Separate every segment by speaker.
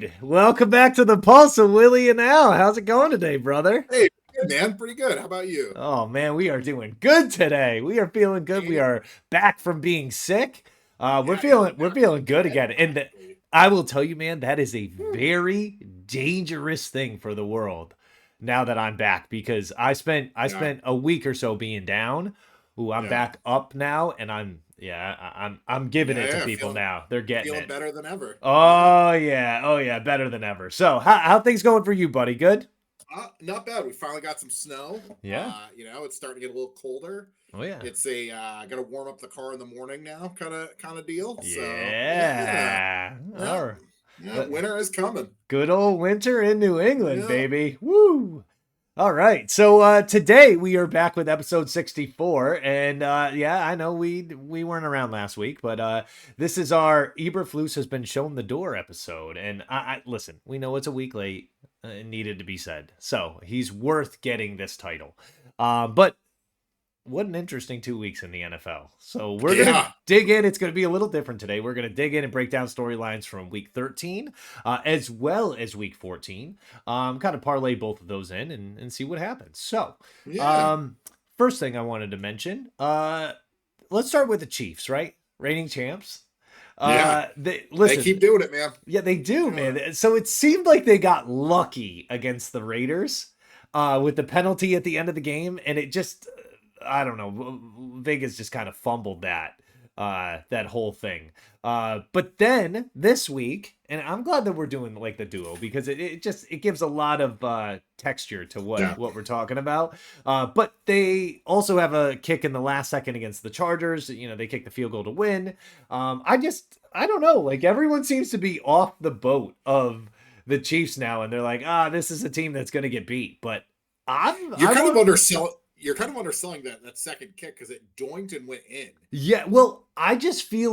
Speaker 1: Dude, welcome back to the Pulse of Willie and Al. How's it going today, brother?
Speaker 2: Hey, good man, pretty good. How about you?
Speaker 1: Oh man, we are doing good today. We are feeling good. We
Speaker 2: Hey,
Speaker 1: are back from being sick. We're
Speaker 2: yeah, you're
Speaker 1: feeling we're
Speaker 2: back from
Speaker 1: feeling
Speaker 2: being
Speaker 1: good
Speaker 2: dead,
Speaker 1: again. And
Speaker 2: practically.
Speaker 1: I will tell you, man, that is a
Speaker 2: Whew.
Speaker 1: very dangerous thing for the world. Now that I'm back, because I
Speaker 2: Yeah,
Speaker 1: spent a week or so being down. Ooh, I'm
Speaker 2: yeah,
Speaker 1: back up now, and I'm giving
Speaker 2: yeah,
Speaker 1: it to
Speaker 2: yeah.
Speaker 1: people
Speaker 2: Feeling
Speaker 1: now. They're getting
Speaker 2: feeling
Speaker 1: it.
Speaker 2: better than ever. Yeah,
Speaker 1: Oh yeah, better than ever. So, how things going for you, buddy? Good?
Speaker 2: not bad. We finally got some snow.
Speaker 1: Yeah.
Speaker 2: It's starting to get a little colder.
Speaker 1: Oh yeah.
Speaker 2: It's a gotta warm up the car in the morning now, kind of deal. So yeah,
Speaker 1: Yeah.
Speaker 2: yeah,
Speaker 1: All right.
Speaker 2: yeah.
Speaker 1: Uh,
Speaker 2: Winter is coming.
Speaker 1: Good old winter in New England,
Speaker 2: Yeah,
Speaker 1: baby. Woo. All right. So today we are back with episode 64 and yeah, I know we weren't around last week, but this is our Eberflus has been shown the door episode and I listen, we know it's a week late. It needed to be said. So, he's worth getting this title. But what an interesting 2 weeks in the NFL. So we're going to
Speaker 2: yeah,
Speaker 1: dig in. It's going to be a little different today. We're going to dig in and break down storylines from week 13 as well as week 14. Kind of parlay both of those in and see what happens. So,
Speaker 2: yeah,
Speaker 1: um, first thing I wanted to mention, let's start with the Chiefs, right? Reigning champs.
Speaker 2: yeah.
Speaker 1: They
Speaker 2: They
Speaker 1: listen,
Speaker 2: keep doing it, man.
Speaker 1: yeah, they do,
Speaker 2: Yeah,
Speaker 1: man. So it seemed like they got lucky against the Raiders with the penalty at the end of the game, and it just, I don't know, Vegas just kind of fumbled that whole thing. But then this week, and I'm glad that we're doing like the duo because it gives a lot of texture to
Speaker 2: yeah,
Speaker 1: what we're talking about. But they also have a kick in the last second against the Chargers. You know, they kick the field goal to win. I don't know. Like everyone seems to be off the boat of the Chiefs now, and they're like, this is a team that's going to get beat. But
Speaker 2: you're
Speaker 1: I'm
Speaker 2: kind of
Speaker 1: on.
Speaker 2: underselling. You're kind of underselling that second kick because it doinked and went in.
Speaker 1: Yeah, well, I feel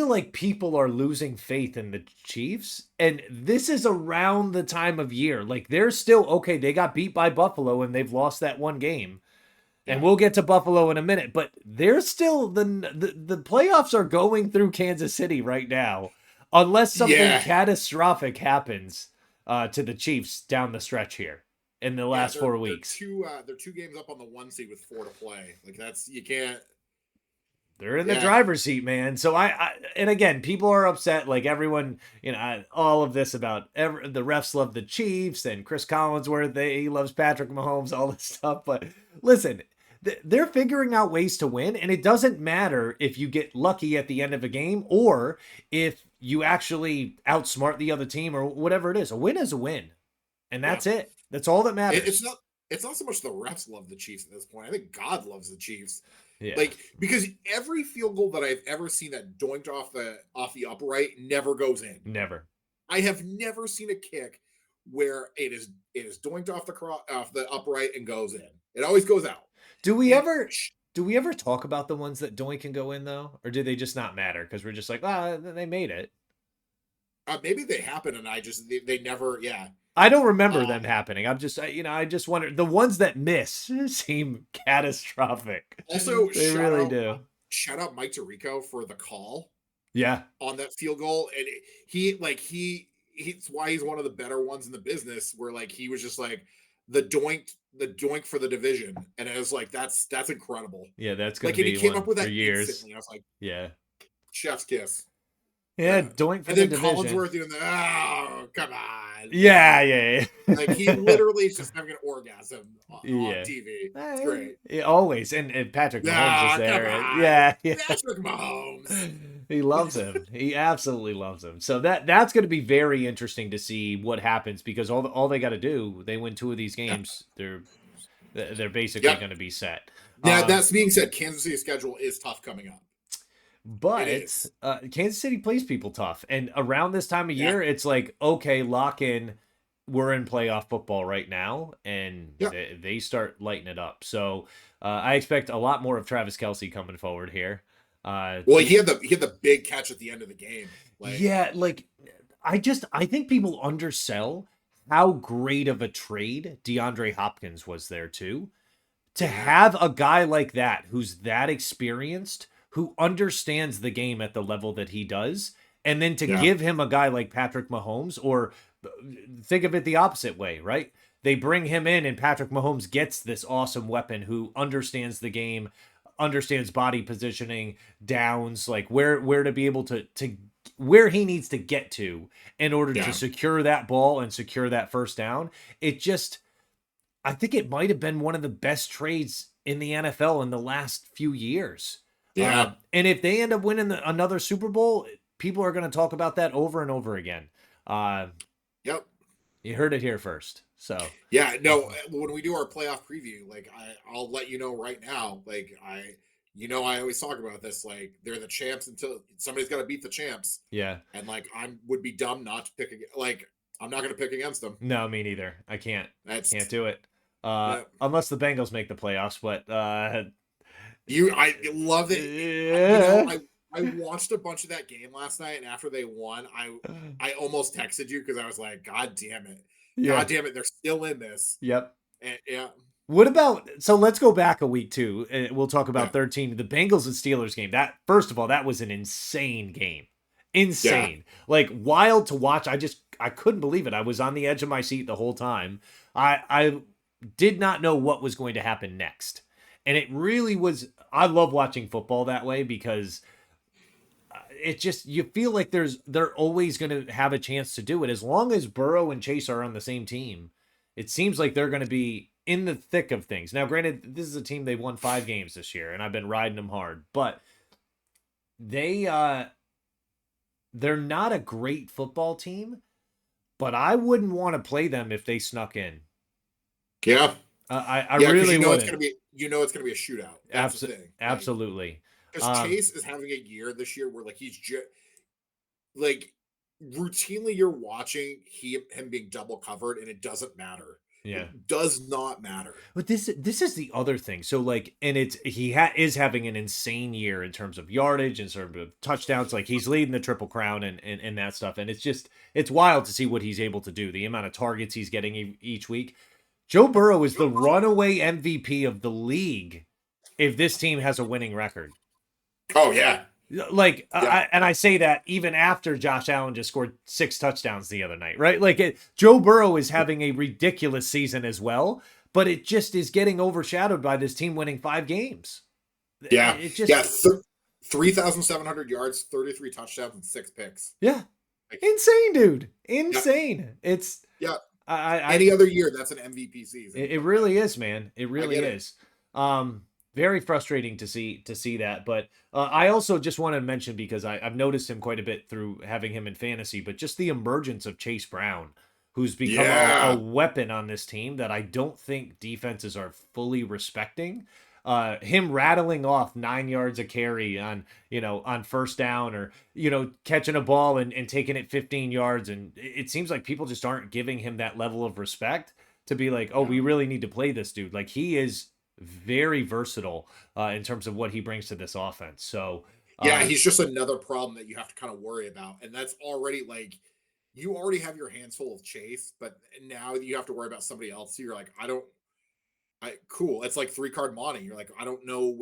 Speaker 1: like people are losing faith in the Chiefs, and this is around the time of year. Like they're still okay. They got beat by Buffalo, and they've lost that one game. And
Speaker 2: Yeah.
Speaker 1: we'll get to Buffalo in a minute, but they're still the playoffs are going through Kansas City right now, unless something
Speaker 2: Yeah,
Speaker 1: catastrophic happens to the Chiefs down the stretch here in the
Speaker 2: yeah,
Speaker 1: last
Speaker 2: they're
Speaker 1: 4 weeks.
Speaker 2: they're 2 games up on the 1 seed with 4 to play. Like that's you can't.
Speaker 1: They're in the
Speaker 2: Yeah,
Speaker 1: driver's seat, man. So and again, people are upset. Like everyone, all of this about the refs love the Chiefs and Chris Collinsworth. He loves Patrick Mahomes, all this stuff. But listen, they're figuring out ways to win, and it doesn't matter if you get lucky at the end of a game or if you actually outsmart the other team or whatever it is. A win is a win, and
Speaker 2: yeah.
Speaker 1: that's it. That's all that
Speaker 2: It's
Speaker 1: matters.
Speaker 2: not. It's not so much the refs love the Chiefs at this point. I think God loves the Chiefs.
Speaker 1: Yeah,
Speaker 2: Like because every field goal that I've ever seen that doinked off the upright never goes in.
Speaker 1: never.
Speaker 2: I have never seen a kick where it is doinked off the upright and goes in. It always goes out.
Speaker 1: Do we
Speaker 2: And
Speaker 1: ever do we ever talk about the ones that doink can go in though, or do they just not matter because we're just like, they made it?
Speaker 2: maybe they happen, and they never. Yeah.
Speaker 1: I don't remember
Speaker 2: Uh,
Speaker 1: them happening. I'm just, I just wonder the ones that miss seem catastrophic.
Speaker 2: Also,
Speaker 1: They really do.
Speaker 2: shout out Mike Tirico for the call
Speaker 1: Yeah,
Speaker 2: on that field goal, and he's why he's one of the better ones in the business. Where like he was just like the doink for the division, and it was like that's incredible.
Speaker 1: yeah, that's gonna
Speaker 2: Like, and he
Speaker 1: be
Speaker 2: came up
Speaker 1: one
Speaker 2: with
Speaker 1: for
Speaker 2: that
Speaker 1: years.
Speaker 2: instantly. I was like,
Speaker 1: Yeah,
Speaker 2: chef's kiss.
Speaker 1: yeah,
Speaker 2: Yeah,
Speaker 1: doink for
Speaker 2: and
Speaker 1: the
Speaker 2: then
Speaker 1: division.
Speaker 2: Collinsworth doing the come on,
Speaker 1: Yeah, yeah,
Speaker 2: like he
Speaker 1: yeah.
Speaker 2: literally is just having an orgasm on
Speaker 1: Yeah.
Speaker 2: TV. It's great.
Speaker 1: Yeah, always. And Patrick Mahomes is
Speaker 2: Ah, come
Speaker 1: there.
Speaker 2: on,
Speaker 1: Yeah, yeah.
Speaker 2: Patrick Mahomes.
Speaker 1: He loves him. He absolutely loves him. So that's going to be very interesting to see what happens because all they got to do, they win two of these
Speaker 2: Yeah.
Speaker 1: games, they're basically
Speaker 2: Yep.
Speaker 1: going to be set.
Speaker 2: Now, that's being said, Kansas City's schedule is tough coming up. It
Speaker 1: But
Speaker 2: is.
Speaker 1: Kansas City plays people tough, and around this time of
Speaker 2: Yeah.
Speaker 1: year, it's like okay, lock in. We're in playoff football right now, and
Speaker 2: Yeah.
Speaker 1: they start lighting it up. So I expect a lot more of Travis Kelsey coming forward here.
Speaker 2: Well, he had the big catch at the end of the game. Like,
Speaker 1: Yeah, like I think people undersell how great of a trade DeAndre Hopkins was there too. To
Speaker 2: yeah.
Speaker 1: have a guy like that who's that experienced, who understands the game at the level that he does, And then to
Speaker 2: Yeah.
Speaker 1: give him a guy like Patrick Mahomes, or think of it the opposite way, right? They bring him in, and Patrick Mahomes gets this awesome weapon who understands the game, understands body positioning, downs, like where to be able to where he needs to get to in order to
Speaker 2: Yeah.
Speaker 1: secure that ball and secure that first down. It just, I think it might have been one of the best trades in the NFL in the last few years.
Speaker 2: Yeah.
Speaker 1: And if they end up winning another Super Bowl, people are going to talk about that over and over again. Uh,
Speaker 2: Yep.
Speaker 1: you heard it here first. So,
Speaker 2: Yeah, no, when we do our playoff preview, like I'll let you know right now, like I always talk about this, like they're the champs until somebody's got to beat the champs,
Speaker 1: yeah.
Speaker 2: and like I would be dumb not to pick like I'm not going to pick against them.
Speaker 1: No, me neither. I can't.
Speaker 2: That's
Speaker 1: Can't do it.
Speaker 2: yeah.
Speaker 1: Unless the Bengals make the playoffs, but
Speaker 2: I love it.
Speaker 1: yeah.
Speaker 2: I watched a bunch of that game last night, and after they won, I almost texted you because I was like,
Speaker 1: Yeah.
Speaker 2: God damn it, they're still in this.
Speaker 1: Yep.
Speaker 2: And, yeah,
Speaker 1: What about, so let's go back a week too. We'll talk
Speaker 2: yeah,
Speaker 1: about 13, the Bengals and Steelers game. That, first of all, that was an insane game.
Speaker 2: yeah,
Speaker 1: Insane. Like wild to watch. I couldn't believe it. I was on the edge of my seat the whole time. I did not know what was going to happen next. And it really was, I love watching football that way because it just, you feel like they're always going to have a chance to do it as long as Burrow and Chase are on the same team. It seems like they're going to be in the thick of things. Now, granted, this is a team, they won 5 games this year, and I've been riding them hard, but they they're not a great football team, but I wouldn't want to play them if they snuck in.
Speaker 2: yeah.
Speaker 1: I
Speaker 2: Yeah, because
Speaker 1: really wouldn't.
Speaker 2: it's gonna be a shootout. That's the thing. Like,
Speaker 1: Absolutely.
Speaker 2: because
Speaker 1: Um,
Speaker 2: Chase is having a year this year where like he's just like routinely you're watching him being double covered and it doesn't matter.
Speaker 1: yeah.
Speaker 2: It does not matter.
Speaker 1: But this is the other thing. So like, and it's is having an insane year in terms of yardage and sort of touchdowns. Like he's leading the Triple Crown and that stuff. And it's just, it's wild to see what he's able to do. The amount of targets he's getting each week. Joe Burrow is the runaway MVP of the league if this team has a winning record.
Speaker 2: Oh yeah,
Speaker 1: Like,
Speaker 2: yeah,
Speaker 1: and I say that even after Josh Allen just scored 6 touchdowns the other night, right? Like, Joe Burrow is having a ridiculous season as well, but it just is getting overshadowed by this team winning 5 games.
Speaker 2: yeah,
Speaker 1: It
Speaker 2: yeah.
Speaker 1: just,
Speaker 2: 3,700 yards, 33 touchdowns, and 6 picks.
Speaker 1: yeah,
Speaker 2: Like,
Speaker 1: insane, dude,
Speaker 2: yeah,
Speaker 1: insane. It's,
Speaker 2: yeah.
Speaker 1: I
Speaker 2: Any other year, that's an MVP season.
Speaker 1: it
Speaker 2: But like,
Speaker 1: really is, man. It
Speaker 2: I
Speaker 1: really
Speaker 2: get it.
Speaker 1: is. Very frustrating to see that. But I also just want to mention, because I've noticed him quite a bit through having him in fantasy, but just the emergence of Chase Brown, who's become a
Speaker 2: Yeah,
Speaker 1: weapon on this team that I don't think defenses are fully respecting. Him rattling off 9 yards a carry on, on first down, or, catching a ball and taking it 15 yards. And it seems like people just aren't giving him that level of respect to be like, oh,
Speaker 2: yeah,
Speaker 1: we really need to play this dude. Like, he is very versatile in terms of what he brings to this offense. So,
Speaker 2: yeah.
Speaker 1: uh,
Speaker 2: He's just another problem that you have to kind of worry about, and that's already like you already have your hands full of Chase, but now you have to worry about somebody else. So you're like, I don't. Cool. It's like 3 card Monty. You're like, I don't know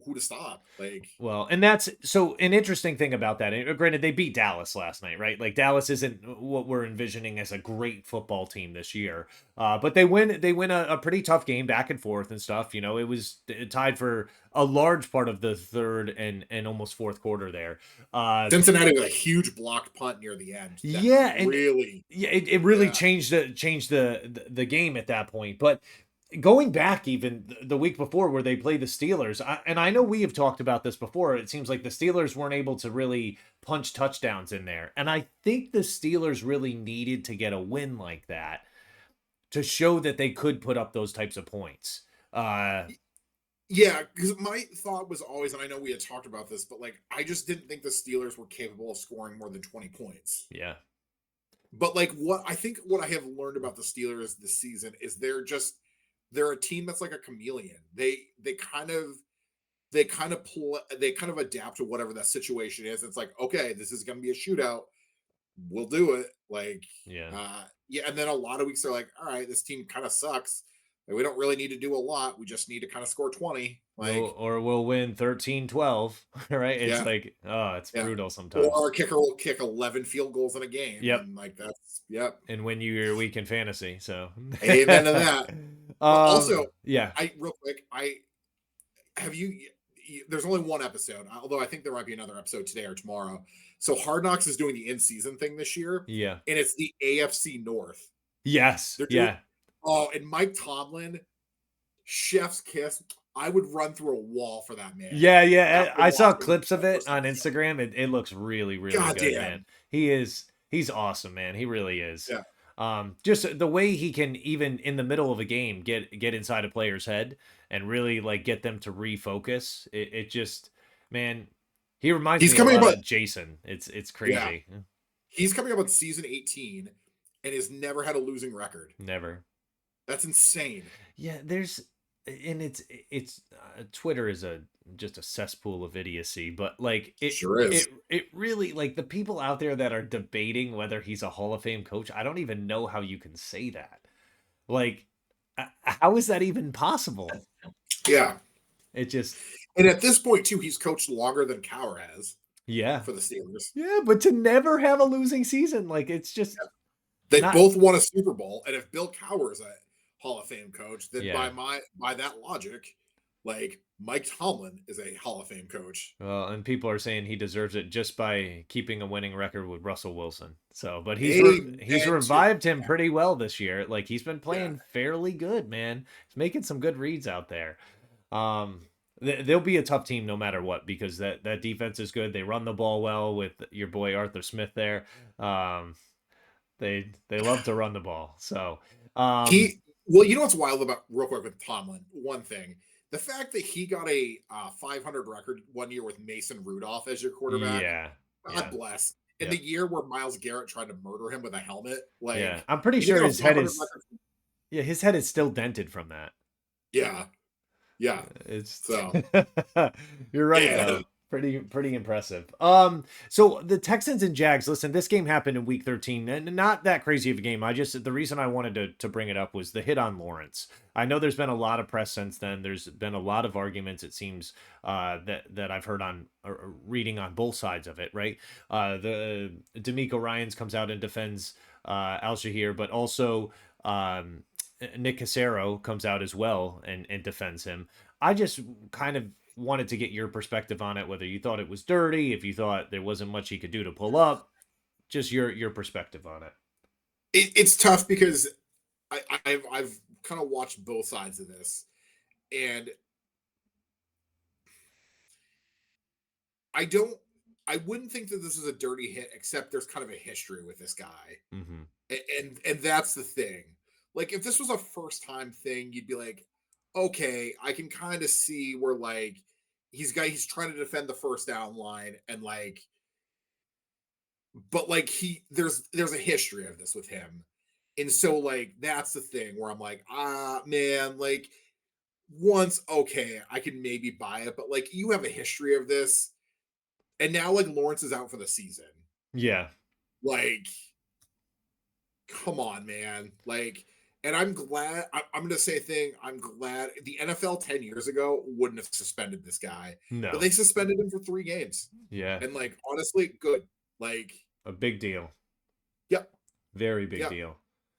Speaker 2: who to stop. Like,
Speaker 1: Well, and that's so an interesting thing about that. And granted, they beat Dallas last night, right? Like Dallas isn't what we're envisioning as a great football team this year, but they win. They win a pretty tough game, back and forth and stuff. It was tied for a large part of the third and almost fourth quarter there. Uh,
Speaker 2: Cincinnati with a huge blocked punt near the end that
Speaker 1: yeah, and
Speaker 2: really,
Speaker 1: yeah, it really
Speaker 2: yeah.
Speaker 1: changed the game at that point. But going back even the week before where they played the Steelers, and I know we have talked about this before, it seems like the Steelers weren't able to really punch touchdowns in there. And I think the Steelers really needed to get a win like that to show that they could put up those types of points. Uh,
Speaker 2: Yeah, because my thought was always, and I know we had talked about this, but like I just didn't think the Steelers were capable of scoring more than 20 points.
Speaker 1: yeah,
Speaker 2: But like what I have learned about the Steelers this season is they're a team that's like a chameleon. They kind of adapt to whatever that situation is. It's like, okay, this is gonna be a shootout. We'll do it. Like,
Speaker 1: yeah.
Speaker 2: yeah, and then a lot of weeks are like, all right, this team kind of sucks. Like, we don't really need to do a lot. We just need to kind of score 20. Like,
Speaker 1: We'll win 13-12, right? It's
Speaker 2: yeah,
Speaker 1: like, oh, it's
Speaker 2: yeah.
Speaker 1: brutal
Speaker 2: Or
Speaker 1: sometimes.
Speaker 2: our kicker will kick 11 field goals in a game,
Speaker 1: Yep.
Speaker 2: and like that's yep.
Speaker 1: And win you your week in fantasy. So,
Speaker 2: Amen to that. But also,
Speaker 1: yeah,
Speaker 2: I real quick, I have you. There's only one episode, although I think there might be another episode today or tomorrow. So Hard Knocks is doing the in-season thing this year,
Speaker 1: yeah,
Speaker 2: and it's the AFC North.
Speaker 1: yes,
Speaker 2: They're doing
Speaker 1: yeah,
Speaker 2: and Mike Tomlin, chef's kiss. I would run through a wall for that man
Speaker 1: yeah, yeah.
Speaker 2: after
Speaker 1: I saw
Speaker 2: watching
Speaker 1: clips of
Speaker 2: that
Speaker 1: it
Speaker 2: first
Speaker 1: on
Speaker 2: episode.
Speaker 1: Instagram. It looks really, really
Speaker 2: God
Speaker 1: good, man.
Speaker 2: damn.
Speaker 1: He's awesome, man. He really is.
Speaker 2: Yeah.
Speaker 1: Just the way he can even in the middle of a game get inside a player's head and really like get them to refocus. It just, man, he reminds
Speaker 2: He's
Speaker 1: me a
Speaker 2: coming
Speaker 1: lot
Speaker 2: up.
Speaker 1: of Jason. It's
Speaker 2: Yeah.
Speaker 1: crazy.
Speaker 2: He's coming up on season 18 and has never had a losing record.
Speaker 1: Never.
Speaker 2: That's insane.
Speaker 1: Yeah, there's and it's Twitter is a just a cesspool of idiocy, but like
Speaker 2: Sure is.
Speaker 1: it really like the people out there that are debating whether he's a Hall of Fame coach, I don't even know how you can say that. Like how is that even possible?
Speaker 2: Yeah.
Speaker 1: It just
Speaker 2: And at this point, too, he's coached longer than Cowher has
Speaker 1: yeah.
Speaker 2: for the Steelers.
Speaker 1: Yeah, but to never have a losing season, like it's just
Speaker 2: Yeah. They
Speaker 1: not
Speaker 2: both won a Super Bowl. And if Bill Cowher is a Hall of Fame coach, then
Speaker 1: yeah.
Speaker 2: by that logic, like Mike Tomlin is a Hall of Fame coach.
Speaker 1: Well, and people are saying he deserves it just by keeping a winning record with Russell Wilson. So, but he's
Speaker 2: Amen to
Speaker 1: revived him
Speaker 2: that.
Speaker 1: pretty well this year. Like he's been
Speaker 2: Yeah.
Speaker 1: playing fairly good, man. He's making some good reads out there. Um, they'll be a tough team no matter what because that defense is good. They run the ball well with your boy Arthur Smith there. Um, they love to run the ball. So,
Speaker 2: He well, you know what's wild about real quick with Tomlin? One thing, the fact that he got a 500 record one year with Mason Rudolph as your quarterback.
Speaker 1: yeah,
Speaker 2: God
Speaker 1: yeah,
Speaker 2: bless. In
Speaker 1: yeah,
Speaker 2: the year where Miles Garrett tried to murder him with a helmet,
Speaker 1: yeah.
Speaker 2: like
Speaker 1: I'm pretty
Speaker 2: he
Speaker 1: sure
Speaker 2: got a
Speaker 1: his head
Speaker 2: 500
Speaker 1: is
Speaker 2: record.
Speaker 1: yeah, his head is still dented from that.
Speaker 2: Yeah, yeah.
Speaker 1: It's
Speaker 2: So
Speaker 1: you're right
Speaker 2: yeah,
Speaker 1: though. Pretty impressive. So the Texans and Jags, listen, this game happened in week 13 and not that crazy of a game. I just the reason I wanted to bring it up was the hit on Lawrence. I know there's been a lot of press since then. There's been a lot of arguments it seems that I've heard on reading on both sides of it, right? The D'Amico Ryans comes out and defends Al Shahir, but also Nick Casero comes out as well and defends him. I just kind of wanted to get your perspective on it, whether you thought it was dirty, if you thought there wasn't much he could do to pull up, just your perspective on it.
Speaker 2: it's tough because I've kind of watched both sides of this, and I don't. I wouldn't think that this is a dirty hit, except there's kind of a history with this guy.
Speaker 1: Hmm.
Speaker 2: And that's the thing. Like if this was a first time thing, you'd be like, okay, I can kind of see where like he's trying to defend the first down line and like, but like there's a history of this with him. And so like that's the thing where I'm like, man, like once okay, I can maybe buy it, but like you have a history of this, and now like Lawrence is out for the season.
Speaker 1: Yeah.
Speaker 2: Like come on, man. Like, and I'm glad. I'm going to say a thing. I'm glad the NFL 10 years ago wouldn't have suspended this guy, but
Speaker 1: No.
Speaker 2: they suspended him for 3 games.
Speaker 1: Yeah.
Speaker 2: And like, honestly, good. Like,
Speaker 1: A big deal.
Speaker 2: yep,
Speaker 1: Very big
Speaker 2: yep.
Speaker 1: deal.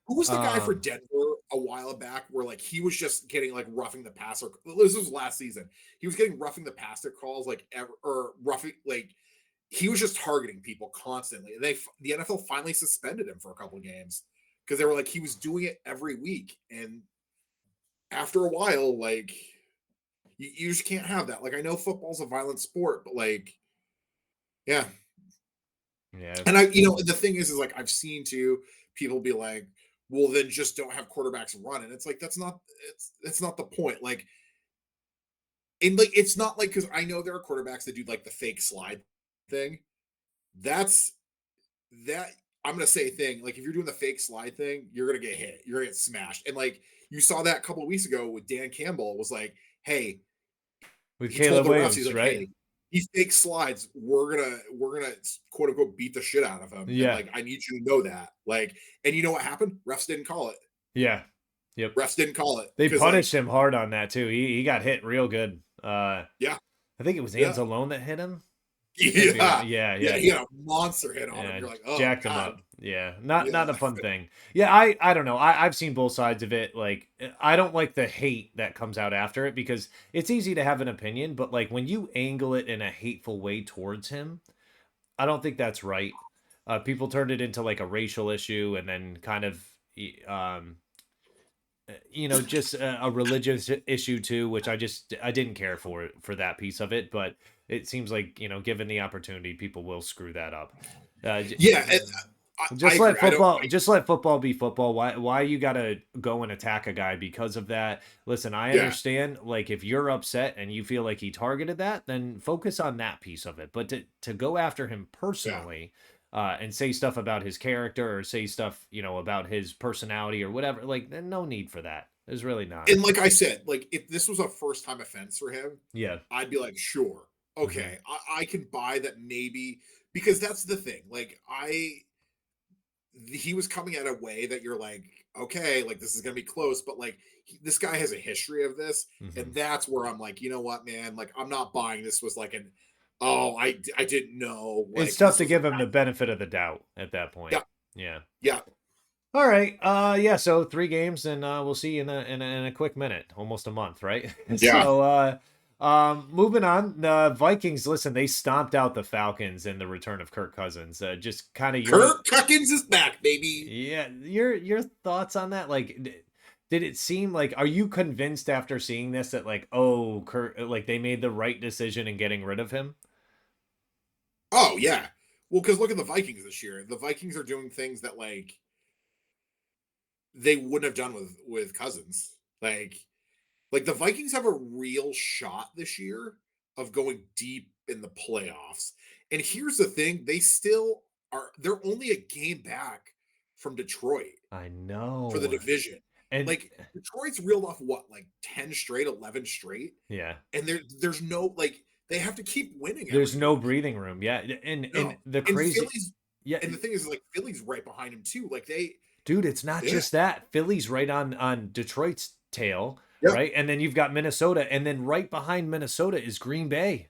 Speaker 2: Who was the guy for
Speaker 1: Um,
Speaker 2: Denver a while back where like he was just getting like roughing the passer? This was last season. He was getting roughing the passer calls like ever or roughing like he was just targeting people constantly. And the NFL finally suspended him for a couple of games because they were like he was doing it every week, and after a while, like you just can't have that. Like I know football's a violent sport, but like yeah.
Speaker 1: yeah.
Speaker 2: And the thing is like I've seen too people be like, well, then just don't have quarterbacks run, and it's like that's not the point. Like and like it's not like because I know there are quarterbacks that do like the fake slide thing. That's that I'm gonna say a thing. Like if you're doing the fake slide thing, you're gonna get hit. You're gonna get smashed. And like you saw that a couple of weeks ago with Dan Campbell was like, hey,
Speaker 1: With
Speaker 2: he told
Speaker 1: Caleb
Speaker 2: the refs, he's
Speaker 1: Williams,
Speaker 2: like,
Speaker 1: right?
Speaker 2: hey, he fake slides. We're gonna quote unquote beat the shit out of him. And
Speaker 1: Yeah.
Speaker 2: like I need you to know that. Like, and you know what happened? Refs didn't call it.
Speaker 1: Yeah. Yep.
Speaker 2: Refs didn't call it
Speaker 1: They
Speaker 2: because like
Speaker 1: punished him hard on that too. He got hit real good.
Speaker 2: yeah,
Speaker 1: I think it was
Speaker 2: yeah,
Speaker 1: Anzalone that hit him. I could be wrong.
Speaker 2: yeah,
Speaker 1: Yeah,
Speaker 2: yeah.
Speaker 1: yeah.
Speaker 2: He had a monster hit on him.
Speaker 1: Yeah,
Speaker 2: You're like, oh
Speaker 1: jacked him
Speaker 2: god,
Speaker 1: up. Yeah, not
Speaker 2: yeah,
Speaker 1: a fun thing. Yeah, I don't know. I've seen both sides of it. Like, I don't like the hate that comes out after it because it's easy to have an opinion, but like when you angle it in a hateful way towards him, I don't think that's right. People turned it into like a racial issue and then kind of, um, just a religious issue too, which I didn't care for that piece of it, but it seems like given the opportunity, people will screw that up. Uh,
Speaker 2: yeah. I agree. I don't.
Speaker 1: just let football be football. Why you gotta go and attack a guy because of that? Listen, I
Speaker 2: Yeah,
Speaker 1: understand. Like if you're upset and you feel like he targeted that, then focus on that piece of it. But to go after him
Speaker 2: yeah.
Speaker 1: personally, and say stuff about his character or say stuff about his personality or whatever, like no need for that. There's really not.
Speaker 2: And like I said, like if this was a first time offense for him,
Speaker 1: Yeah.
Speaker 2: I'd be like, sure,
Speaker 1: Hmm.
Speaker 2: okay, I can buy that maybe because that's the thing. Like he was coming at a way that you're like, okay, like this is gonna be close, but like this guy has a history of this,
Speaker 1: Hmm.
Speaker 2: and that's where I'm like, you know what, man, like I'm not buying this was like an oh I didn't know
Speaker 1: It's
Speaker 2: like
Speaker 1: tough
Speaker 2: this
Speaker 1: to
Speaker 2: was a
Speaker 1: give him
Speaker 2: bad
Speaker 1: the benefit of the doubt at that point.
Speaker 2: yeah
Speaker 1: Yeah.
Speaker 2: yeah
Speaker 1: All right. Yeah, so 3 games and we'll see you in a quick minute, almost a month, right?
Speaker 2: yeah.
Speaker 1: So moving on, the Vikings, listen, they stomped out the Falcons in the return of Kirk Cousins. Just kind of
Speaker 2: Kirk Cuckins is back, baby.
Speaker 1: your thoughts on that? Like did it seem like are you convinced after seeing this that like oh Kirk like they made the right decision in getting rid of him?
Speaker 2: Oh yeah. Well, because look at the Vikings this year. The Vikings are doing things that like they wouldn't have done with Cousins. Like the Vikings have a real shot this year of going deep in the playoffs. And here's the thing, they still are they're only a game back from Detroit
Speaker 1: I
Speaker 2: for the
Speaker 1: know.
Speaker 2: division.
Speaker 1: And
Speaker 2: Like Detroit's reeled off what, like 10 straight, 11 straight,
Speaker 1: yeah.
Speaker 2: and there's no like they have to keep winning
Speaker 1: There's
Speaker 2: every
Speaker 1: no
Speaker 2: week.
Speaker 1: breathing room. Yeah. And
Speaker 2: No.
Speaker 1: the
Speaker 2: And
Speaker 1: crazy
Speaker 2: Philly's
Speaker 1: yeah,
Speaker 2: and the thing is like Philly's right behind him too. Like
Speaker 1: dude, it's not
Speaker 2: yeah,
Speaker 1: just that. Philly's right on Detroit's tail,
Speaker 2: yeah,
Speaker 1: right? And then you've got Minnesota, and then right behind Minnesota is Green Bay.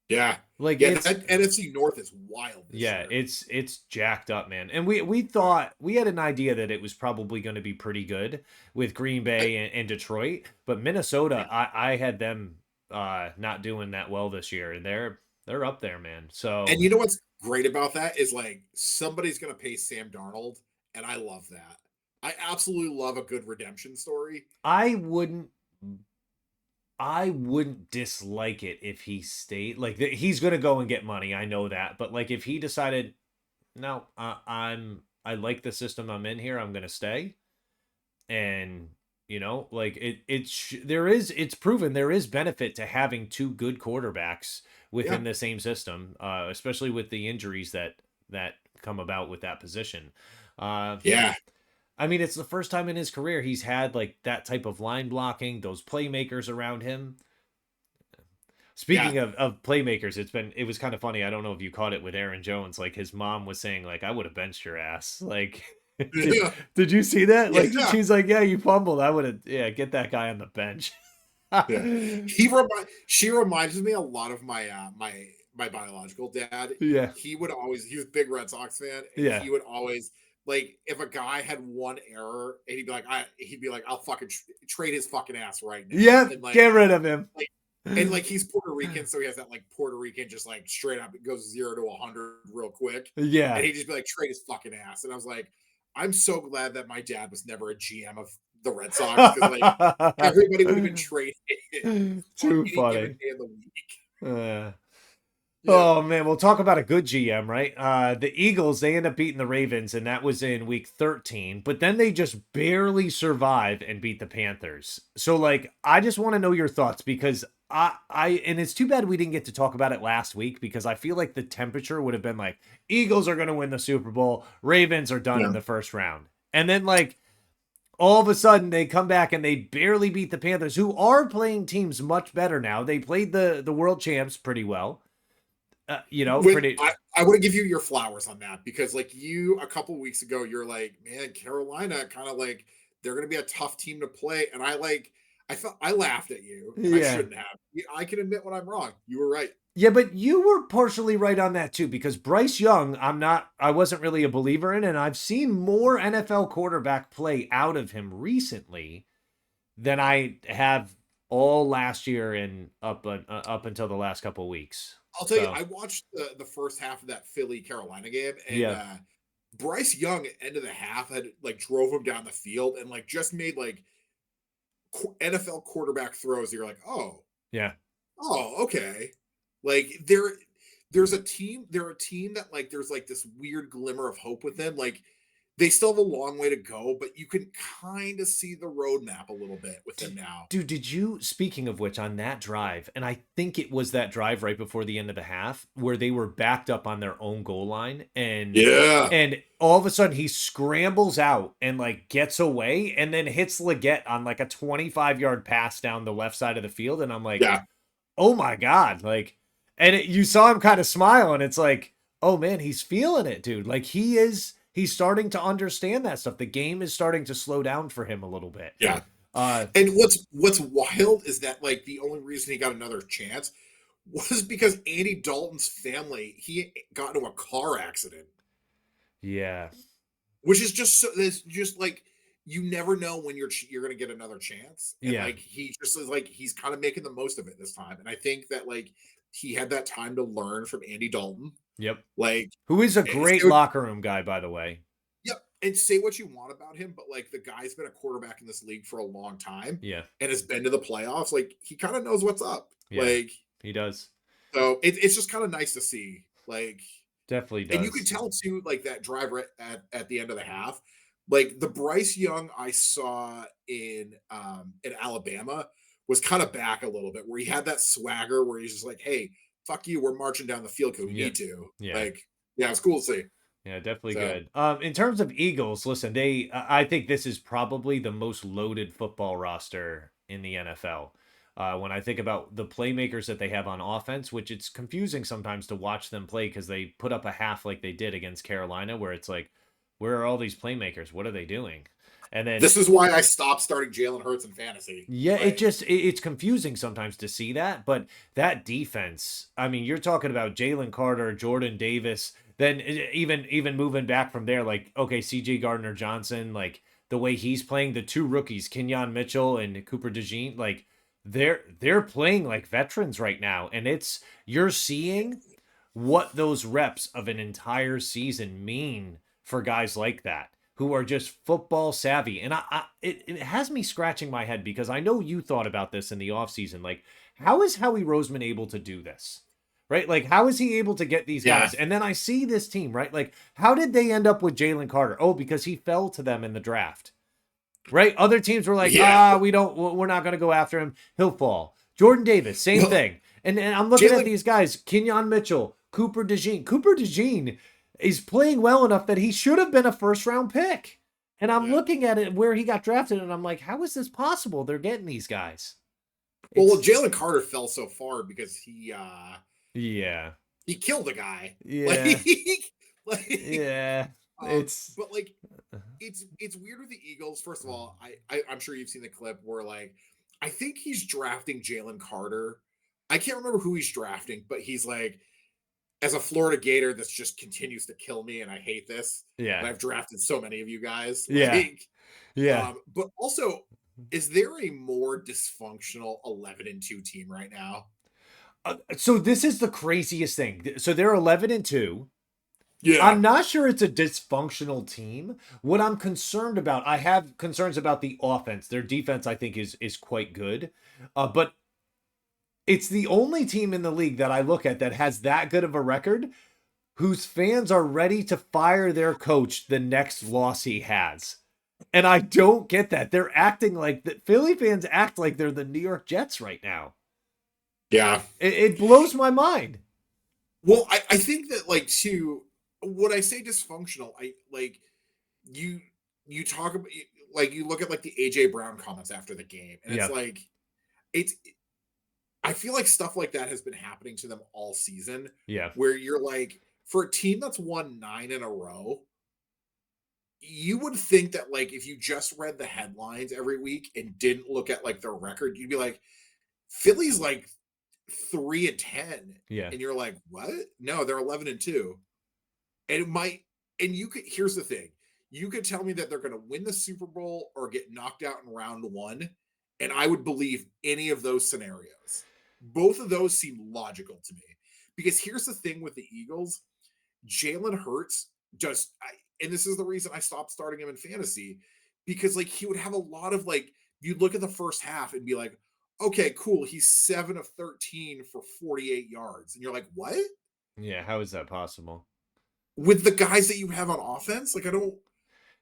Speaker 2: yeah.
Speaker 1: Like
Speaker 2: Yeah,
Speaker 1: it's
Speaker 2: that NFC North is wild this
Speaker 1: yeah,
Speaker 2: year.
Speaker 1: it's jacked up, man. And we thought we had an idea that it was probably going to be pretty good with Green
Speaker 2: I,
Speaker 1: Bay and Detroit, but Minnesota, I had them not doing that well this year, and they're up there, man. So
Speaker 2: And you know what's great about that is like somebody's going to pay Sam Darnold, and I love that. I absolutely love a good redemption story.
Speaker 1: I wouldn't I wouldn't dislike it if he stayed. Like he's gonna go and get money. I know that, but like if he decided, no, I like the system I'm in here. I'm gonna stay, and like it's proven there is benefit to having two good quarterbacks
Speaker 2: Yeah,
Speaker 1: within the same system, especially with the injuries that come about with that position. Yeah,
Speaker 2: yeah,
Speaker 1: I mean, it's the first time in his career he's had like that type of line blocking, those playmakers around him.
Speaker 2: yeah.
Speaker 1: Speaking of playmakers, it was kind of funny. I don't know if you caught it with Aaron Jones. Like his mom was saying, like, I would have benched your ass. Like, did
Speaker 2: Yeah,
Speaker 1: did you see that? Like
Speaker 2: yeah,
Speaker 1: she's like, yeah, you fumbled. I would have, yeah, get that guy on the bench.
Speaker 2: yeah. She reminds me a lot of my biological dad.
Speaker 1: Yeah,
Speaker 2: He was a big Red Sox fan, and
Speaker 1: yeah,
Speaker 2: he would always like if a guy had one error, and he'd be like, I'll fucking trade his fucking ass right now,
Speaker 1: yep. Get rid of him.
Speaker 2: like and like he's Puerto Rican, so he has that like Puerto Rican just like straight up it goes 0 to 100 real quick, and
Speaker 1: Yeah.
Speaker 2: he'd just be like trade his fucking ass, and I was like, I'm so glad that my dad was never a GM of the Red Sox because like everybody would have been traded on
Speaker 1: Too
Speaker 2: any given
Speaker 1: funny.
Speaker 2: day of the week.
Speaker 1: Uh,
Speaker 2: Yeah,
Speaker 1: Oh man, we'll talk about a good GM, right? The Eagles, they end up beating the Ravens, and that was in week 13, but then they just barely survive and beat the Panthers. So like I just want to know your thoughts because I and it's too bad we didn't get to talk about it last week because I feel like the temperature would have been like Eagles are gonna win the Super Bowl, Ravens are done
Speaker 2: yeah,
Speaker 1: in the first round. And then like all of a sudden they come back and they barely beat the Panthers, who are playing teams much better now. They played the world champs pretty well.
Speaker 2: when I want to give you your flowers on that because like you a couple weeks ago you're like, man, Carolina kind of like they're going to be a tough team to play. And I laughed at you, and I
Speaker 1: Yeah.
Speaker 2: shouldn't have. I can admit when I'm wrong. You were right.
Speaker 1: Yeah, but you were partially right on that too, because Bryce Young, I wasn't really a believer in, and I've seen more NFL quarterback play out of him recently than I have all last year and up until the last couple of weeks.
Speaker 2: I'll tell you,
Speaker 1: So
Speaker 2: I watched the first half of that Philly Carolina game, and
Speaker 1: yeah,
Speaker 2: Bryce Young at end of the half had like drove him down the field and like just made like NFL quarterback throws. You're like,
Speaker 1: yeah,
Speaker 2: okay. Like they're a team that like there's like this weird glimmer of hope with them. Like they still have a long way to go, but you can kind of see the roadmap a little bit with them now.
Speaker 1: dude, did you, speaking of which, on that drive, and I think it was that drive right before the end of the half where they were backed up on their own goal line
Speaker 2: Yeah.
Speaker 1: and all of a sudden he scrambles out and like gets away and then hits Leggett on like a 25-yard pass down the left side of the field. And I'm like,
Speaker 2: Yeah.
Speaker 1: oh my God. Like, and you saw him kind of smile and it's like, oh man, he's feeling it, dude. Like he's starting to understand that stuff. The game is starting to slow down for him a little bit.
Speaker 2: Yeah.
Speaker 1: Uh,
Speaker 2: And what's wild is that like the only reason he got another chance was because Andy Dalton's family, he got into a car accident,
Speaker 1: yeah.
Speaker 2: which is just so it's just like you never know when you're going to get another chance, and
Speaker 1: Yeah.
Speaker 2: like he just is like he's kind of making the most of it this time, and I think that like he had that time to learn from Andy Dalton,
Speaker 1: Yep.
Speaker 2: like
Speaker 1: Who is a
Speaker 2: say
Speaker 1: great
Speaker 2: what,
Speaker 1: locker room guy, by the way.
Speaker 2: yep, and say what you want about him, but like the guy's been a quarterback in this league for a long time
Speaker 1: Yeah.
Speaker 2: and has been to the playoffs. Like he kind of knows what's up.
Speaker 1: Yeah.
Speaker 2: Like
Speaker 1: He does.
Speaker 2: so it's just kind of nice to see. Like
Speaker 1: Definitely
Speaker 2: and you could
Speaker 1: does.
Speaker 2: tell too, like that drive right at the end of the half, like the Bryce Young I saw in Alabama was kind of back a little bit, where he had that swagger where he's just like, "Hey, fuck you, we're marching down the field because we
Speaker 1: Yeah.
Speaker 2: need to."
Speaker 1: Yeah.
Speaker 2: Like, yeah, it's cool to see.
Speaker 1: Yeah, definitely
Speaker 2: So
Speaker 1: good. In terms of Eagles, listen, I think this is probably the most loaded football roster in the NFL. When I think about the playmakers that they have on offense, which it's confusing sometimes to watch them play because they put up a half like they did against Carolina, where it's like, where are all these playmakers? What are they doing? And then
Speaker 2: this is why I stopped starting Jalen Hurts in fantasy.
Speaker 1: yeah,
Speaker 2: Like,
Speaker 1: it's confusing sometimes to see that, but that defense, I mean, you're talking about Jalen Carter, Jordan Davis, then even moving back from there, like okay, CJ Gardner Johnson, like the way he's playing, the two rookies, Kenyon Mitchell and Cooper DeJean, like they're playing like veterans right now, and it's you're seeing what those reps of an entire season mean for guys like that who are just football savvy. And it has me scratching my head because I know you thought about this in the offseason. Like, how is Howie Roseman able to do this? Right? Like, how is he able to get these
Speaker 2: yeah,
Speaker 1: guys? And then I see this team, right? Like, how did they end up with Jalen Carter? Oh, because he fell to them in the draft. Right? Other teams were like,
Speaker 2: yeah.
Speaker 1: we're not going to go after him. He'll fall. Jordan Davis, same
Speaker 2: Well,
Speaker 1: thing. And I'm looking at
Speaker 2: Jalen,
Speaker 1: these guys, Kenyon Mitchell, Cooper DeJean. Cooper DeJean is playing well enough that he should have been a first round pick. And I'm
Speaker 2: yeah.
Speaker 1: looking at it where he got drafted, and I'm like, how is this possible? They're getting these guys.
Speaker 2: Well,
Speaker 1: It's
Speaker 2: Jalen Carter fell so far because
Speaker 1: yeah,
Speaker 2: he killed a guy. Like,
Speaker 1: yeah,
Speaker 2: like,
Speaker 1: yeah. It's
Speaker 2: but like it's weird with the Eagles. First of all, I'm sure you've seen the clip where like I think he's drafting Jalen Carter. I can't remember who he's drafting, but he's like, as a Florida Gator, this just continues to kill me, and I hate this. And
Speaker 1: yeah,
Speaker 2: I've drafted so many of you guys.
Speaker 1: yeah,
Speaker 2: Like,
Speaker 1: yeah.
Speaker 2: but also, is there a more dysfunctional 11-2 team right now?
Speaker 1: So this is the craziest thing. So they're 11-2.
Speaker 2: Yeah,
Speaker 1: I'm not sure it's a dysfunctional team. What I'm concerned about, I have concerns about the offense. Their defense, I think, is quite good, but it's the only team in the league that I look at that has that good of a record, whose fans are ready to fire their coach the next loss he has. And I don't get that. They're acting like the Philly fans act like they're the New York Jets right now.
Speaker 2: yeah.
Speaker 1: It blows my mind.
Speaker 2: Well, I think that like to when I say dysfunctional, I like you you talk about like you look at like the AJ Brown comments after the game, and it's
Speaker 1: Yeah,
Speaker 2: like it's I feel like stuff like that has been happening to them all season,
Speaker 1: yeah,
Speaker 2: where you're like, for a team that's won 9 in a row, you would think that like if you just read the headlines every week and didn't look at like their record, you'd be like, Philly's like 3-10.
Speaker 1: Yeah.
Speaker 2: And you're like, what? No, they're 11-2. And it might, and you could, here's the thing, you could tell me that they're going to win the Super Bowl or get knocked out in round one, and I would believe any of those scenarios. Both of those seem logical to me. Because here's the thing with the Eagles, Jalen Hurts just, and this is the reason I stopped starting him in fantasy, because like he would have a lot of like, you'd look at the first half and be like, okay, cool, he's 7 of 13 for 48 yards. And you're like, what?
Speaker 1: Yeah, how is that possible?
Speaker 2: With the guys that you have on offense? Like, I don't,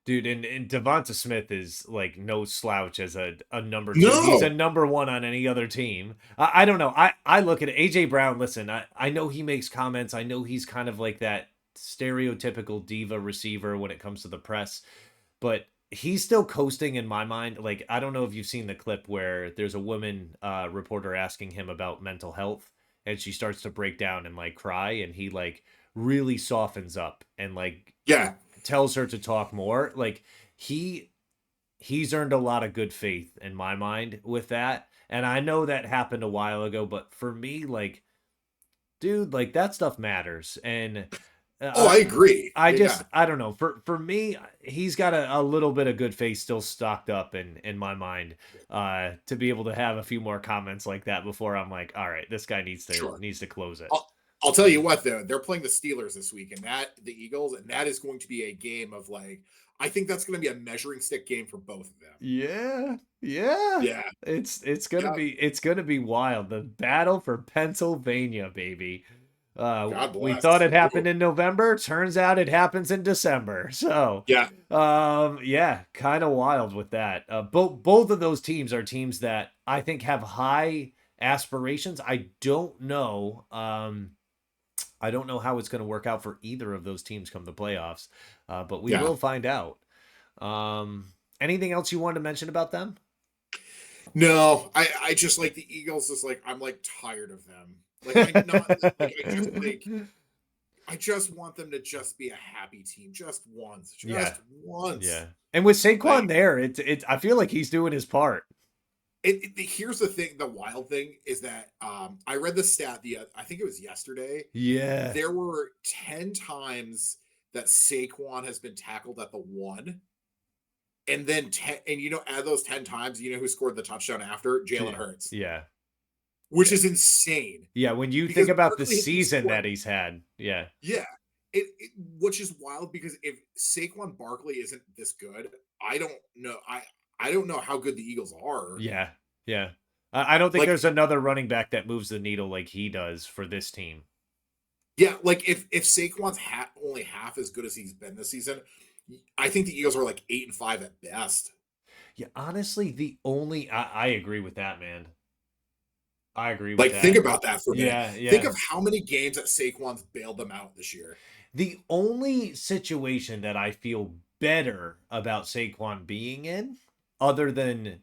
Speaker 1: Dude, and Devonta Smith is like no slouch as a number two. He's a
Speaker 2: no.
Speaker 1: number one on any other team. I don't know. I look at it. AJ Brown. Listen, I know he makes comments. I know he's kind of like that stereotypical diva receiver when it comes to the press, but he's still coasting in my mind. Like I don't know if you've seen the clip where there's a woman reporter asking him about mental health, and she starts to break down and like cry, and he like really softens up and like
Speaker 2: Yeah,
Speaker 1: tells her to talk more. Like he he's earned a lot of good faith in my mind with that. And I know that happened a while ago, but for me, like, dude, like that stuff matters. And
Speaker 2: oh,
Speaker 1: uh,
Speaker 2: I agree.
Speaker 1: I
Speaker 2: Yeah, yeah,
Speaker 1: just I don't know. For me, he's got a little bit of good faith still stocked up in my mind to be able to have a few more comments like that before I'm like, all right, this guy
Speaker 2: sure.
Speaker 1: needs to close it.
Speaker 2: I'll tell you what though, they're playing the Steelers this week, and that the Eagles, and that is going to be a game of like, I think that's going to be a measuring stick game for both of them.
Speaker 1: Yeah, yeah.
Speaker 2: Yeah, yeah.
Speaker 1: It's gonna be wild. The battle for Pennsylvania, baby.
Speaker 2: God
Speaker 1: We thought
Speaker 2: bless.
Speaker 1: it happened
Speaker 2: Ooh,
Speaker 1: in November. Turns out it happens in December. So,
Speaker 2: yeah,
Speaker 1: yeah, kind of wild with that. Both of those teams are teams that I think have high aspirations. I don't know how it's going to work out for either of those teams come the playoffs, but we
Speaker 2: yeah.
Speaker 1: will find out. Anything else you wanted to mention about them?
Speaker 2: No, I just like the Eagles. Is like I'm like tired of them. Like I not like I just want them to just be a happy team,
Speaker 1: Yeah,
Speaker 2: just once.
Speaker 1: yeah. And with Saquon
Speaker 2: Like
Speaker 1: there, it's I feel like he's doing his part.
Speaker 2: here's the thing, the wild thing is that I read the stat I think it was yesterday.
Speaker 1: Yeah.
Speaker 2: There were 10 times that Saquon has been tackled at the one, and then 10, and add those 10 times, who scored the touchdown after? Jalen Hurts,
Speaker 1: Yeah.
Speaker 2: which
Speaker 1: Yeah.
Speaker 2: is insane
Speaker 1: Yeah, when you think
Speaker 2: because
Speaker 1: about the
Speaker 2: Barkley has been
Speaker 1: season
Speaker 2: scoring.
Speaker 1: that he's had. Yeah.
Speaker 2: Yeah. Which is wild because if Saquon Barkley isn't this good, I don't know. I don't know how good the Eagles are.
Speaker 1: Yeah. Yeah. I don't think
Speaker 2: Like,
Speaker 1: there's another running back that moves the needle like he does for this team.
Speaker 2: yeah, like if Saquon's only half as good as he's been this season, I think the Eagles are like 8-5 at best.
Speaker 1: Yeah, honestly, I agree with that, man. I agree with
Speaker 2: Like, think
Speaker 1: that.
Speaker 2: about that for a minute.
Speaker 1: Yeah,
Speaker 2: Think
Speaker 1: yeah.
Speaker 2: of how many games that Saquon's bailed them out this year.
Speaker 1: The only situation that I feel better about Saquon being in, other than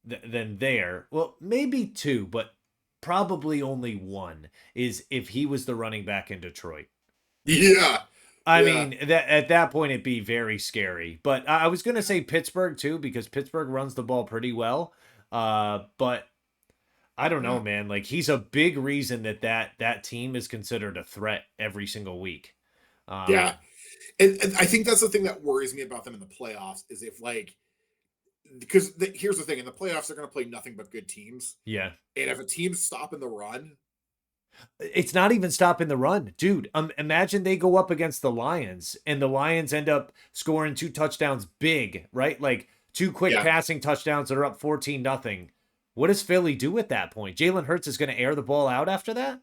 Speaker 1: there, well, maybe two, but probably only one, is if he was the running back in Detroit.
Speaker 2: Yeah,
Speaker 1: I
Speaker 2: yeah,
Speaker 1: mean, that at that point it'd be very scary. But I was gonna say Pittsburgh too, because Pittsburgh runs the ball pretty well. But I don't know,
Speaker 2: yeah,
Speaker 1: man. Like he's a big reason that team is considered a threat every single week.
Speaker 2: yeah.
Speaker 1: Um,
Speaker 2: And I think that's the thing that worries me about them in the playoffs is if like because here's the thing, in the playoffs they're going to play nothing but good teams,
Speaker 1: yeah.
Speaker 2: and if a team's stopping the run,
Speaker 1: It's not even stopping the run, dude. Imagine they go up against the Lions and the Lions end up scoring two touchdowns big, right? Like two quick
Speaker 2: yeah,
Speaker 1: passing touchdowns that are up 14-0. What does Philly do at that point? Jalen Hurts is going to air the ball out after that?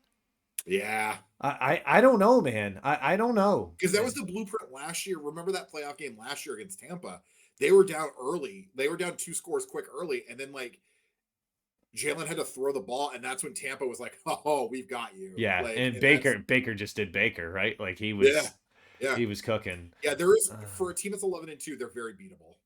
Speaker 2: yeah,
Speaker 1: I don't know, man. I don't know.
Speaker 2: because that was the blueprint last year. Remember that playoff game last year against Tampa? They were down early. They were down 2 scores quick early, and then like Jalen had to throw the ball, and that's when Tampa was like, "Oh, we've got you."
Speaker 1: Yeah,
Speaker 2: Like,
Speaker 1: and
Speaker 2: and that's
Speaker 1: Baker just did Baker, right? Like
Speaker 2: yeah, yeah,
Speaker 1: he was cooking.
Speaker 2: yeah. There is
Speaker 1: Uh,
Speaker 2: for a team that's 11-2, they're very beatable.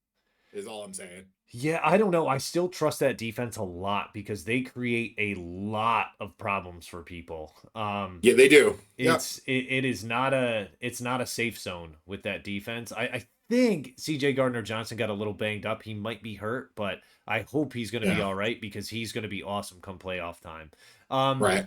Speaker 2: Is all I'm saying.
Speaker 1: Yeah, I don't know. I still trust that defense a lot because they create a lot of problems for people.
Speaker 2: Yeah, they do. Yeah,
Speaker 1: It is not a safe zone with that defense. I think CJ Gardner-Johnson got a little banged up. He might be hurt, but I hope he's going to be
Speaker 2: Yeah.
Speaker 1: all right because he's going to be awesome come playoff time. Um,
Speaker 2: Right.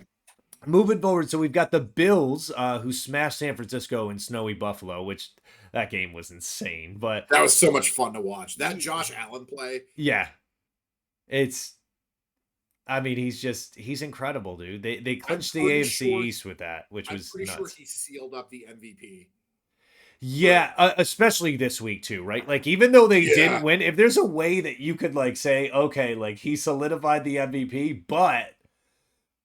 Speaker 1: Moving forward, so we've got the Bills who smashed San Francisco in snowy Buffalo, which that game was insane. But
Speaker 2: That was so much fun to watch. That Josh Allen play.
Speaker 1: yeah, it's I mean, he's incredible, dude. They
Speaker 2: I'm
Speaker 1: clinched the
Speaker 2: pretty
Speaker 1: AFC
Speaker 2: sure
Speaker 1: East with that, which
Speaker 2: I'm
Speaker 1: was
Speaker 2: pretty sure
Speaker 1: nuts.
Speaker 2: he sealed up the MVP. For
Speaker 1: Yeah, especially this week too, right? Like even though they didn't
Speaker 2: yeah,
Speaker 1: win, if there's a way that you could like say, okay, like he solidified the MVP, but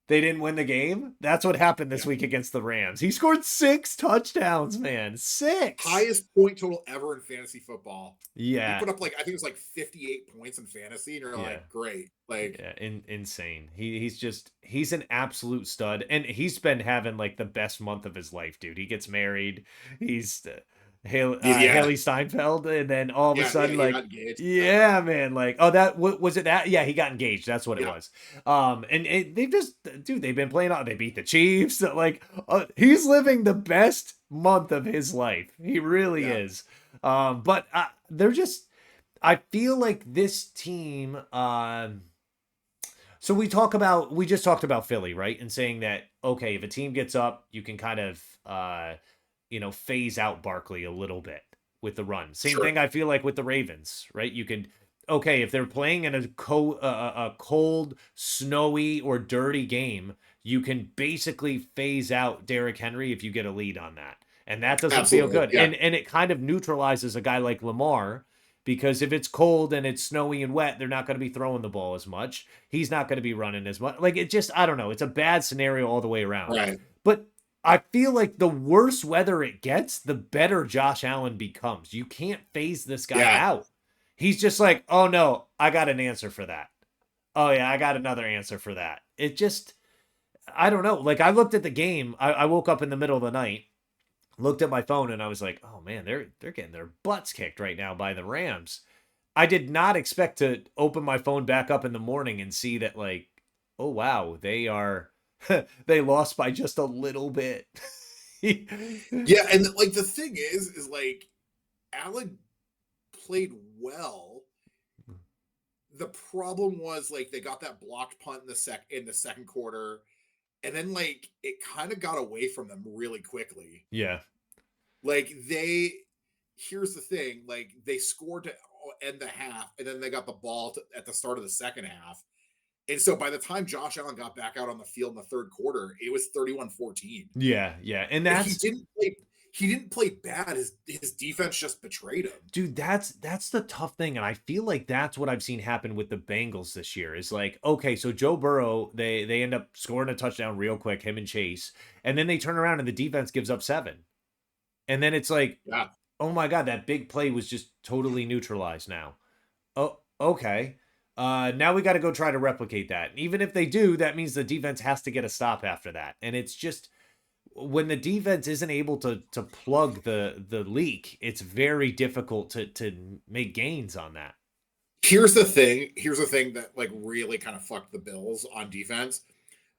Speaker 1: they didn't win the game. That's what happened this
Speaker 2: yeah.
Speaker 1: week against the Rams. He scored 6 touchdowns, man. 6.
Speaker 2: Highest point total ever in fantasy football. He
Speaker 1: Yeah.
Speaker 2: put up like I think it was like 58 points in fantasy, and you're
Speaker 1: Yeah.
Speaker 2: like, great. Like,
Speaker 1: Yeah, insane. He's an absolute stud, and he's been having like the best month of his life, dude. He gets married. He's
Speaker 2: yeah,
Speaker 1: Haley Steinfeld, and then all of a
Speaker 2: yeah,
Speaker 1: sudden,
Speaker 2: he
Speaker 1: like,
Speaker 2: got engaged.
Speaker 1: yeah, man, like, oh, that was it. That yeah, he got engaged. That's what it
Speaker 2: Yeah,
Speaker 1: was. And they've just, dude, they've been playing on. They beat the Chiefs. Like, he's living the best month of his life. He really
Speaker 2: yeah,
Speaker 1: is. But they're just. I feel like this team. So we just talked about Philly, right? And saying that okay, if a team gets up, you can kind of phase out Barkley a little bit with the run. Same
Speaker 2: sure,
Speaker 1: thing I feel like with the Ravens, right? You can okay, if they're playing in a cold, snowy or dirty game, you can basically phase out Derrick Henry if you get a lead on that. And that doesn't feel
Speaker 2: absolutely,
Speaker 1: good.
Speaker 2: yeah,
Speaker 1: And it kind of neutralizes a guy like Lamar because if it's cold and it's snowy and wet, they're not going to be throwing the ball as much. He's not going to be running as much. Like it just, I don't know. It's a bad scenario all the way around.
Speaker 2: right,
Speaker 1: But I feel like the worse weather it gets, the better Josh Allen becomes. You can't phase this guy
Speaker 2: yeah.
Speaker 1: out. He's just like, oh no, I got an answer for that. Oh yeah, I got another answer for that. It just, I don't know. Like I looked at the game. I woke up in the middle of the night, looked at my phone, and I was like, oh man, they're getting their butts kicked right now by the Rams. I did not expect to open my phone back up in the morning and see that like, oh wow, they are they lost by just a little bit.
Speaker 2: Yeah, and like the thing is like Allen played well. The problem was like they got that blocked punt in the second quarter, and then like it kind of got away from them really quickly.
Speaker 1: Yeah.
Speaker 2: Like here's the thing, like they scored to end the half, and then they got the ball at the start of the second half. And so by the time Josh Allen got back out on the field in the third quarter, it was 31-14.
Speaker 1: Yeah, yeah. And
Speaker 2: And
Speaker 1: that's
Speaker 2: he didn't play bad. His defense just betrayed him.
Speaker 1: dude, that's the tough thing. And I feel like that's what I've seen happen with the Bengals this year. Is like, okay, so Joe Burrow, they end up scoring a touchdown real quick, him and Chase, and then they turn around and the defense gives up 7. And then it's like,
Speaker 2: Yeah.
Speaker 1: oh my God, that big play was just totally neutralized now. Oh, okay. Now we got to go try to replicate that. And even if they do, that means the defense has to get a stop after that. And it's just when the defense isn't able to plug the leak, it's very difficult to make gains on that.
Speaker 2: Here's the thing. Here's the thing that like really kind of fucked the Bills on defense.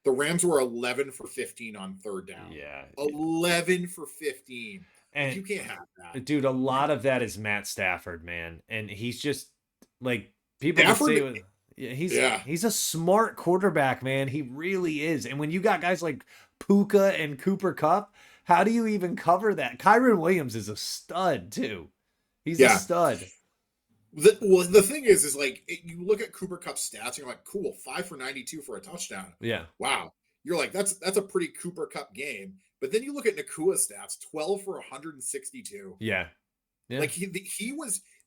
Speaker 2: The Rams were 11 for 15 on third down.
Speaker 1: Yeah.
Speaker 2: 11 for 15.
Speaker 1: And
Speaker 2: You can't have that.
Speaker 1: dude, a lot of that is Matt Stafford, man. And he's just like people could
Speaker 2: Stafford,
Speaker 1: say yeah,
Speaker 2: yeah,
Speaker 1: he's a smart quarterback, man. He really is. And when you got guys like Puka and Cooper Cup, how do you even cover that? Kyron Williams is a stud too. He's a
Speaker 2: yeah.
Speaker 1: stud.
Speaker 2: The thing is like you look at Cooper Cup's stats, and you're like, cool, 5 for 92 for a touchdown.
Speaker 1: Yeah.
Speaker 2: Wow. You're like, that's a pretty Cooper Cup game. But then you look at Nakua's stats, 12 for 162.
Speaker 1: Yeah. Yeah.
Speaker 2: Like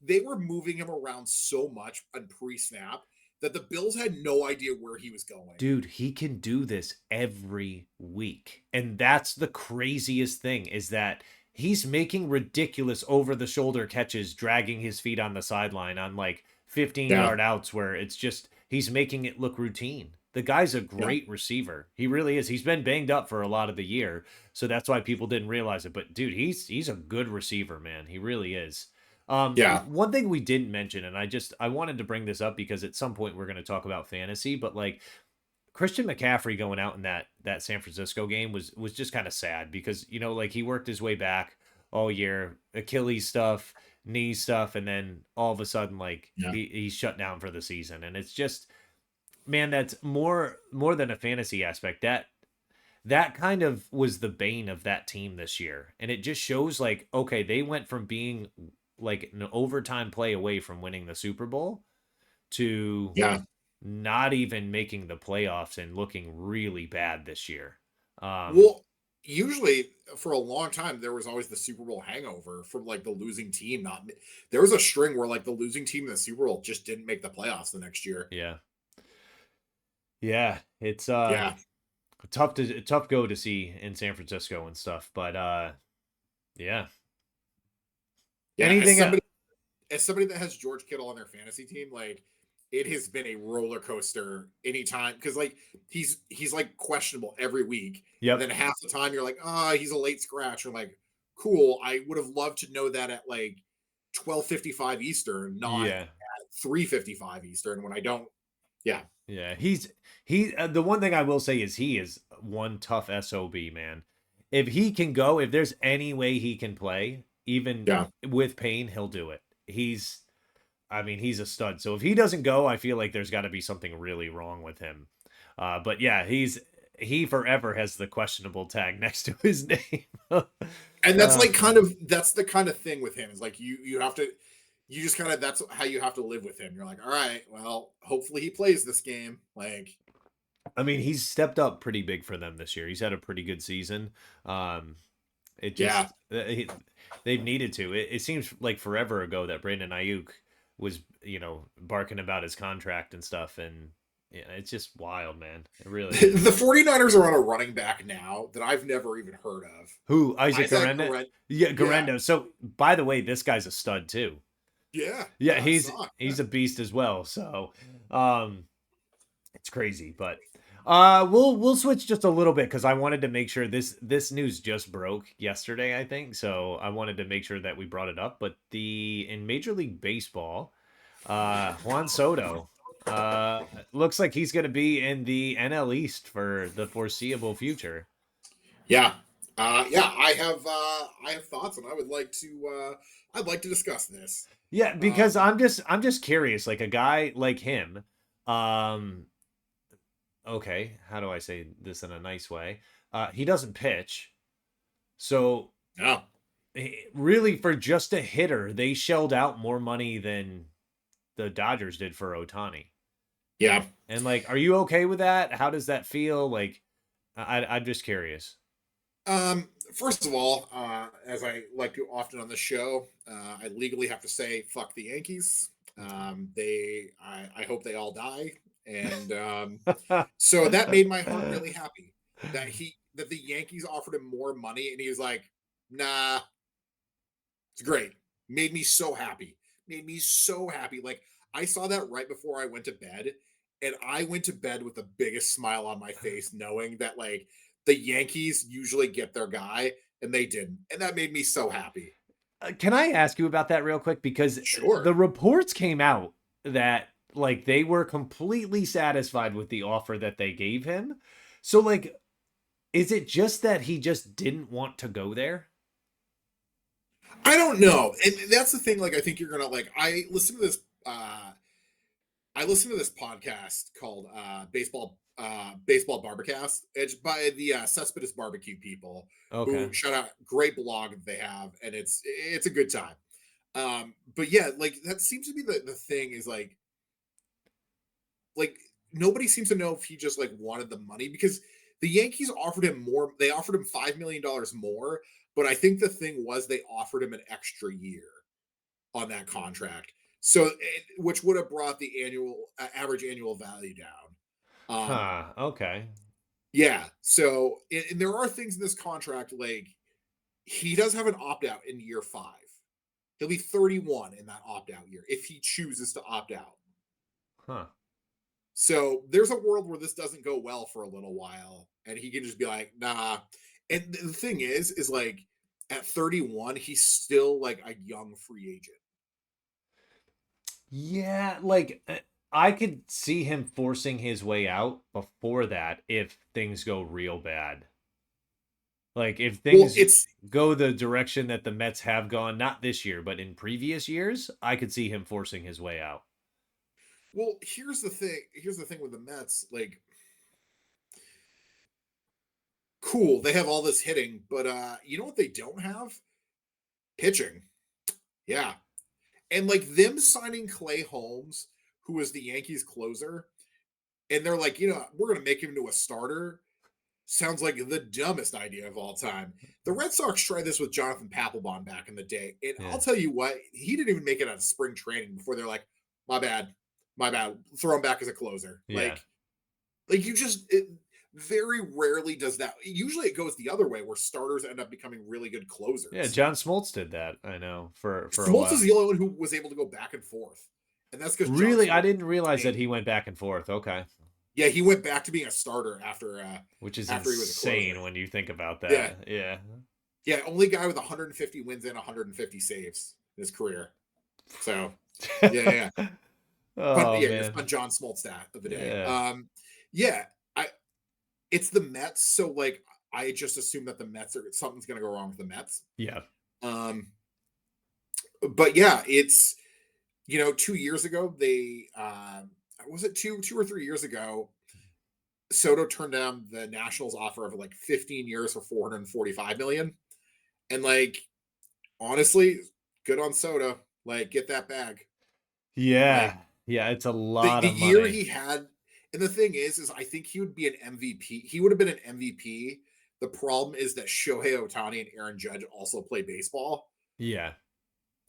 Speaker 2: they were moving him around so much on pre-snap that the Bills had no idea where he was going.
Speaker 1: Dude, he can do this every week. And that's the craziest thing is that he's making ridiculous over the shoulder catches, dragging his feet on the sideline on like 15-yard outs where it's just he's making it look routine. The guy's a great receiver. He really is. He's been banged up for a lot of the year, so that's why people didn't realize it. But dude, he's a good receiver, man. He really is.
Speaker 2: Yeah.
Speaker 1: One thing we didn't mention, and I wanted to bring this up because at some point we're going to talk about fantasy, but like Christian McCaffrey going out in that San Francisco game was just kind of sad because like he worked his way back all year, Achilles stuff, knee stuff, and then all of a sudden, like
Speaker 2: Yeah.
Speaker 1: he's shut down for the season, and it's just, man, that's more than a fantasy aspect. That kind of was the bane of that team this year, and it just shows like, okay, they went from being like an overtime play away from winning the Super Bowl to
Speaker 2: Yeah.
Speaker 1: not even making the playoffs and looking really bad this year. Um,
Speaker 2: Well, usually for a long time there was always the Super Bowl hangover from like the losing team. Not there was a string where like the losing team in the Super Bowl just didn't make the playoffs the next year.
Speaker 1: yeah, yeah, it's
Speaker 2: Yeah,
Speaker 1: tough go to see in San Francisco and stuff, but yeah.
Speaker 2: yeah.
Speaker 1: Anything?
Speaker 2: As somebody that has George Kittle on their fantasy team, like it has been a roller coaster anytime because like he's like questionable every week, and
Speaker 1: Yep.
Speaker 2: then half the time you're like, ah, he's a late scratch. Or like, cool. I would have loved to know that at like 12:55 Eastern, not
Speaker 1: Yeah.
Speaker 2: 3:55 Eastern when I don't. Yeah,
Speaker 1: Yeah, he the one thing I will say is he is one tough SOB, man. If he can go, if there's any way he can play, even
Speaker 2: yeah.
Speaker 1: with pain, he'll do it. I mean, he's a stud. So if he doesn't go, I feel like there's got to be something really wrong with him. But yeah, he forever has the questionable tag next to his name.
Speaker 2: And that's
Speaker 1: uh,
Speaker 2: like kind of that's the kind of thing with him is like you have to you just kind of that's how you have to live with him. You're like, all right, well, hopefully he plays this game. Like,
Speaker 1: I mean, he's stepped up pretty big for them this year. He's had a pretty good season. It
Speaker 2: yeah,
Speaker 1: just they've needed to. It seems like forever ago that Brandon Ayuk was, barking about his contract and stuff, and yeah, it's just wild, man. It really is.
Speaker 2: the 49ers are on a running back now that I've never even heard of.
Speaker 1: Who, Isaac
Speaker 2: Isaac
Speaker 1: Garenda?
Speaker 2: Guerrero.
Speaker 1: Yeah,
Speaker 2: Yeah,
Speaker 1: Garenda. So by the way, this guy's a stud too.
Speaker 2: yeah,
Speaker 1: Yeah,
Speaker 2: yeah. I
Speaker 1: he's
Speaker 2: saw it. Yeah.
Speaker 1: he's a beast as well. So, um, it's crazy, but we'll switch just a little bit because I wanted to make sure this news just broke yesterday, I think. So I wanted to make sure that we brought it up. But the in Major League Baseball, Juan Soto, looks like he's going to be in the NL East for the foreseeable future.
Speaker 2: Yeah. Yeah, I have thoughts and I'd like to discuss this.
Speaker 1: Yeah,
Speaker 2: Um
Speaker 1: because I'm just curious, like a guy like him, um, okay, how do I say this in a nice way? He doesn't pitch. So
Speaker 2: yeah.
Speaker 1: really, for just a hitter, they shelled out more money than the Dodgers did for Otani.
Speaker 2: Yeah.
Speaker 1: And like, are you okay with that? How does that feel? Like, I'm just curious.
Speaker 2: First of all, as I like to often on the show, I legally have to say fuck the Yankees. I hope they all die. And so that made my heart really happy that the Yankees offered him more money and he was like, nah, it's great. Made me so happy. Made me so happy. Like I saw that right before I went to bed, and I went to bed with the biggest smile on my face, knowing that like the Yankees usually get their guy, and they didn't, and that made me so happy.
Speaker 1: Can I ask you about that real quick? Because the
Speaker 2: Sure.
Speaker 1: reports came out that like they were completely satisfied with the offer that they gave him. So like, is it just that he just didn't want to go there?
Speaker 2: I don't know, and that's the thing. Like, I think you're gonna like. I listen to this. I listen to this podcast called Baseball Barbacast. It's by the Cespedes Barbecue people who
Speaker 1: Okay.
Speaker 2: shout out great blog that they have, and it's a good time. But yeah, like that seems to be the thing is like nobody seems to know if he just like wanted the money because the Yankees offered him more. They offered him $5 million more, but I think the thing was they offered him an extra year on that contract, which would have brought the average annual value down.
Speaker 1: Huh. Okay.
Speaker 2: Yeah, so and there are things in this contract like he does have an opt out in year 5. He'll be 31 in that opt out year if he chooses to opt out.
Speaker 1: Huh.
Speaker 2: So there's a world where this doesn't go well for a little while, and he can just be like, nah. And the thing is like at 31, he's still like a young free agent.
Speaker 1: Yeah, like I could see him forcing his way out before that if things go real bad. Like if
Speaker 2: Well,
Speaker 1: things
Speaker 2: it's
Speaker 1: go the direction that the Mets have gone, not this year, but in previous years, I could see him forcing his way out.
Speaker 2: well, here's the thing. Here's the thing with the Mets. Like, cool, they have all this hitting, but you know what they don't have? Pitching. Yeah. And like them signing Clay Holmes, who was the Yankees closer, and they're like, we're gonna make him into a starter. Sounds like the dumbest idea of all time. The Red Sox tried this with Jonathan Papelbon back in the day, and
Speaker 1: Yeah.
Speaker 2: I'll tell you what, he didn't even make it out of spring training before they're like, my bad, throw him back as a closer.
Speaker 1: Yeah.
Speaker 2: Like you just very rarely does that. Usually it goes the other way where starters end up becoming really good
Speaker 1: Yeah,
Speaker 2: closers.
Speaker 1: John Smoltz did that, I know, for a
Speaker 2: Smoltz is
Speaker 1: while.
Speaker 2: the only one who was able to go back and forth, and that's because John
Speaker 1: Really, I
Speaker 2: Smoltz.
Speaker 1: didn't realize that
Speaker 2: Insane.
Speaker 1: he went back and forth. Okay.
Speaker 2: Yeah, he went back to being a starter
Speaker 1: Which is
Speaker 2: after he was a closer.
Speaker 1: insane when you think about
Speaker 2: Yeah,
Speaker 1: that. Yeah.
Speaker 2: yeah, only guy with 150 wins and 150 saves in his career. So, yeah, yeah, fun.
Speaker 1: Oh
Speaker 2: Yeah, your
Speaker 1: man.
Speaker 2: fun John Smoltz stat of the day.
Speaker 1: Yeah.
Speaker 2: Yeah, I it's the Mets, so like I just assume that the Mets are something's going to go wrong with the Mets.
Speaker 1: Yeah.
Speaker 2: Um, but yeah, it's 2 years ago they was it 2 or 3 years ago Soto turned down the Nationals offer of like 15 years for 445 million, and like honestly, good on Soto. Like get that bag. Like
Speaker 1: Yeah. Yeah, it's a
Speaker 2: the
Speaker 1: lot
Speaker 2: the
Speaker 1: of
Speaker 2: year
Speaker 1: money.
Speaker 2: he had, and the thing is I think he would be an MVP. He would have been an MVP. The problem is that Shohei Ohtani and Aaron Judge also play baseball.
Speaker 1: Yeah.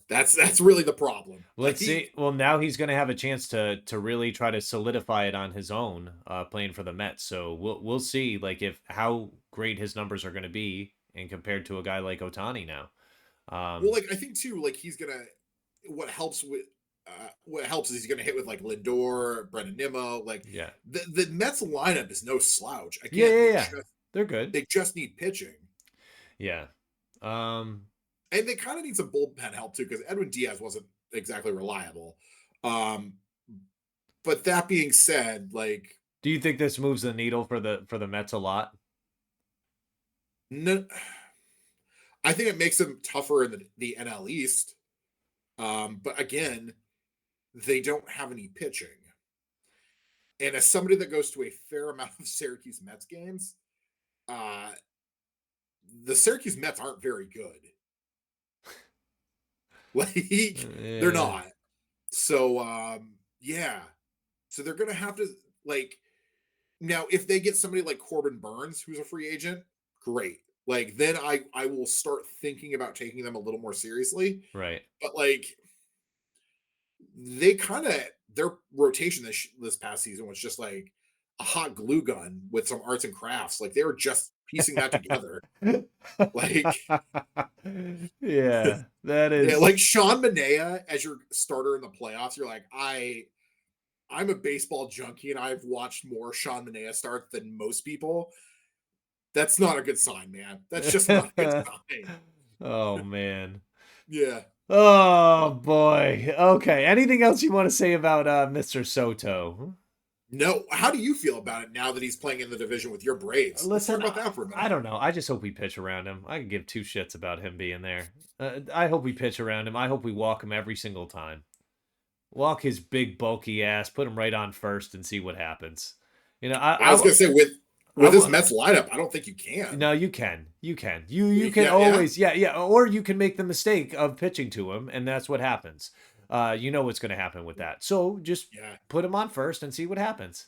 Speaker 2: That's really the problem. Like
Speaker 1: Let's see. Well, now he's going to have a chance to really try to solidify it on his own, playing for the Mets. So we'll see, like if how great his numbers are going to be, and compared to a guy like Otani now.
Speaker 2: well,
Speaker 1: Um,
Speaker 2: like I think too, like he's gonna. What helps with what helps is he's gonna hit with like Lindor, Brendan Nimmo. Like
Speaker 1: yeah,
Speaker 2: the Mets lineup is no slouch.
Speaker 1: yeah,
Speaker 2: Again,
Speaker 1: yeah, yeah. They're good.
Speaker 2: they just need pitching,
Speaker 1: Yeah. Um,
Speaker 2: and they kind of need some bullpen help too because Edwin Diaz wasn't exactly reliable. Um, but that being said, like
Speaker 1: do you think this moves the needle for the Mets a lot?
Speaker 2: no, I think it makes them tougher in the NL East. But again, they don't have any pitching. And as somebody that goes to a fair amount of Syracuse Mets games, uh, the Syracuse Mets aren't very good. Like they're
Speaker 1: Yeah.
Speaker 2: not. So yeah. So they're gonna have to like now if they get somebody like Corbin Burns, who's a free agent, great. Like then I will start thinking about taking them a little more seriously.
Speaker 1: Right.
Speaker 2: But like they kind of their rotation this past season was just like a hot glue gun with some arts and crafts. Like they were just piecing that together. Like
Speaker 1: Yeah, that
Speaker 2: yeah,
Speaker 1: is.
Speaker 2: like Sean Manaea as your starter in the playoffs. You're like I'm a baseball junkie and I've watched more Sean Manaea starts than most people. That's not a good sign, man. That's just not a good sign.
Speaker 1: Oh man.
Speaker 2: Yeah.
Speaker 1: Oh boy. Okay. Anything else you want to say about Mr. Soto?
Speaker 2: No, how do you feel about it now that he's playing in the division with your Braves? Let's talk
Speaker 1: Listen,
Speaker 2: about that for a
Speaker 1: I
Speaker 2: minute.
Speaker 1: don't know. I just hope we pitch around him. I could give two shits about him being there. I hope we pitch around him. I hope we walk him every single time. Walk his big bulky ass, put him right on first, and see what happens. You know,
Speaker 2: I was gonna say
Speaker 1: I
Speaker 2: with this
Speaker 1: want.
Speaker 2: Mets lineup, I don't think you can.
Speaker 1: No, you can. You can. You can
Speaker 2: Yeah, yeah,
Speaker 1: always, yeah, yeah, or you can make the mistake of pitching to him, and that's what happens. You know what's going to happen with that. So just
Speaker 2: yeah,
Speaker 1: put him on first and see what happens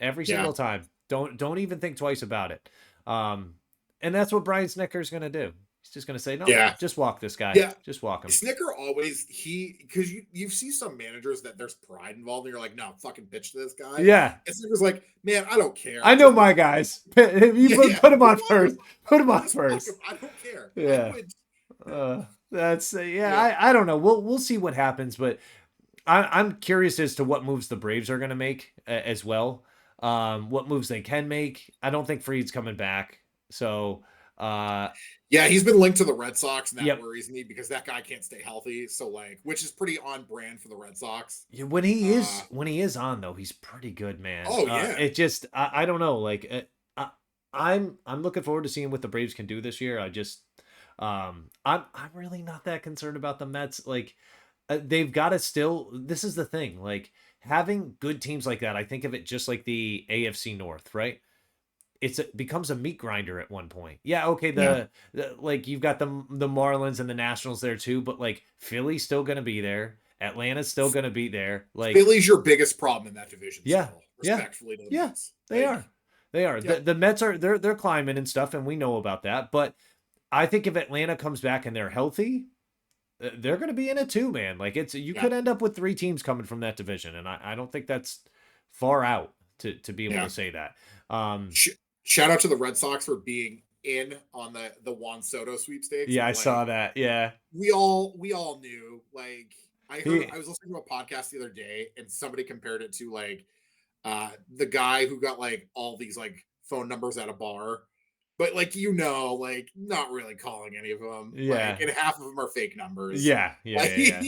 Speaker 1: every
Speaker 2: yeah,
Speaker 1: single time. Don't even think twice about it. Um, and that's what Brian Snecker's going to do. He's just going to say, no,
Speaker 2: yeah,
Speaker 1: just walk this guy.
Speaker 2: yeah.
Speaker 1: Just walk him.
Speaker 2: Snicker always because you see some managers that there's pride involved, and you're like, no, fucking pitch to this guy.
Speaker 1: Yeah,
Speaker 2: And Snicker's like, man, I don't care.
Speaker 1: I know
Speaker 2: Just
Speaker 1: my guys. If you
Speaker 2: yeah, yeah.
Speaker 1: put him on
Speaker 2: Just walk him.
Speaker 1: first. Put him on
Speaker 2: Just walk him.
Speaker 1: first.
Speaker 2: I don't care. I
Speaker 1: Yeah.
Speaker 2: would.
Speaker 1: That's yeah.
Speaker 2: Yeah,
Speaker 1: I don't know. We'll see what happens, but I'm curious as to what moves the Braves are going to make as well. What moves they can make. I don't think Fried's coming back. So,
Speaker 2: yeah. He's been linked to the Red Sox, and that
Speaker 1: yep.
Speaker 2: worries me because that guy can't stay healthy. So like, which is pretty on brand for the Red Sox.
Speaker 1: Yeah, when he is on though, he's pretty good, man.
Speaker 2: Oh yeah,
Speaker 1: It just I don't know. Like I'm looking forward to seeing what the Braves can do this year. I'm really not that concerned about the Mets. Like they've got to still. This is the thing. Like having good teams like that. I think of it just like the AFC North, right? It becomes a meat grinder at one point. Yeah, okay.
Speaker 2: Yeah.
Speaker 1: The like you've got the Marlins and the Nationals there too, but like Philly's still gonna be there. Atlanta's still gonna be there. Like
Speaker 2: Philly's your biggest problem in that division
Speaker 1: yeah,
Speaker 2: still,
Speaker 1: yeah,
Speaker 2: respectfully to the
Speaker 1: yeah.
Speaker 2: Mets.
Speaker 1: They
Speaker 2: Like,
Speaker 1: are. They are.
Speaker 2: yeah,
Speaker 1: The Mets are they're climbing and stuff, and we know about that. But I think if Atlanta comes back and they're healthy, they're going to be in it too, man. Like it's you
Speaker 2: yeah,
Speaker 1: could end up with three teams coming from that division, and I don't think that's far out to be able
Speaker 2: yeah.
Speaker 1: to say that. Um,
Speaker 2: Sh- Shout out to the Red Sox for being in on the Juan Soto sweepstakes.
Speaker 1: yeah, I
Speaker 2: Like
Speaker 1: saw that. Yeah,
Speaker 2: we all knew. Like
Speaker 1: he
Speaker 2: I was listening to a podcast the other day, and somebody compared it to like the guy who got like all these like phone numbers at a bar, but like like not really calling any of them, like,
Speaker 1: yeah,
Speaker 2: and half of them are fake numbers.
Speaker 1: yeah, yeah,
Speaker 2: Like
Speaker 1: yeah,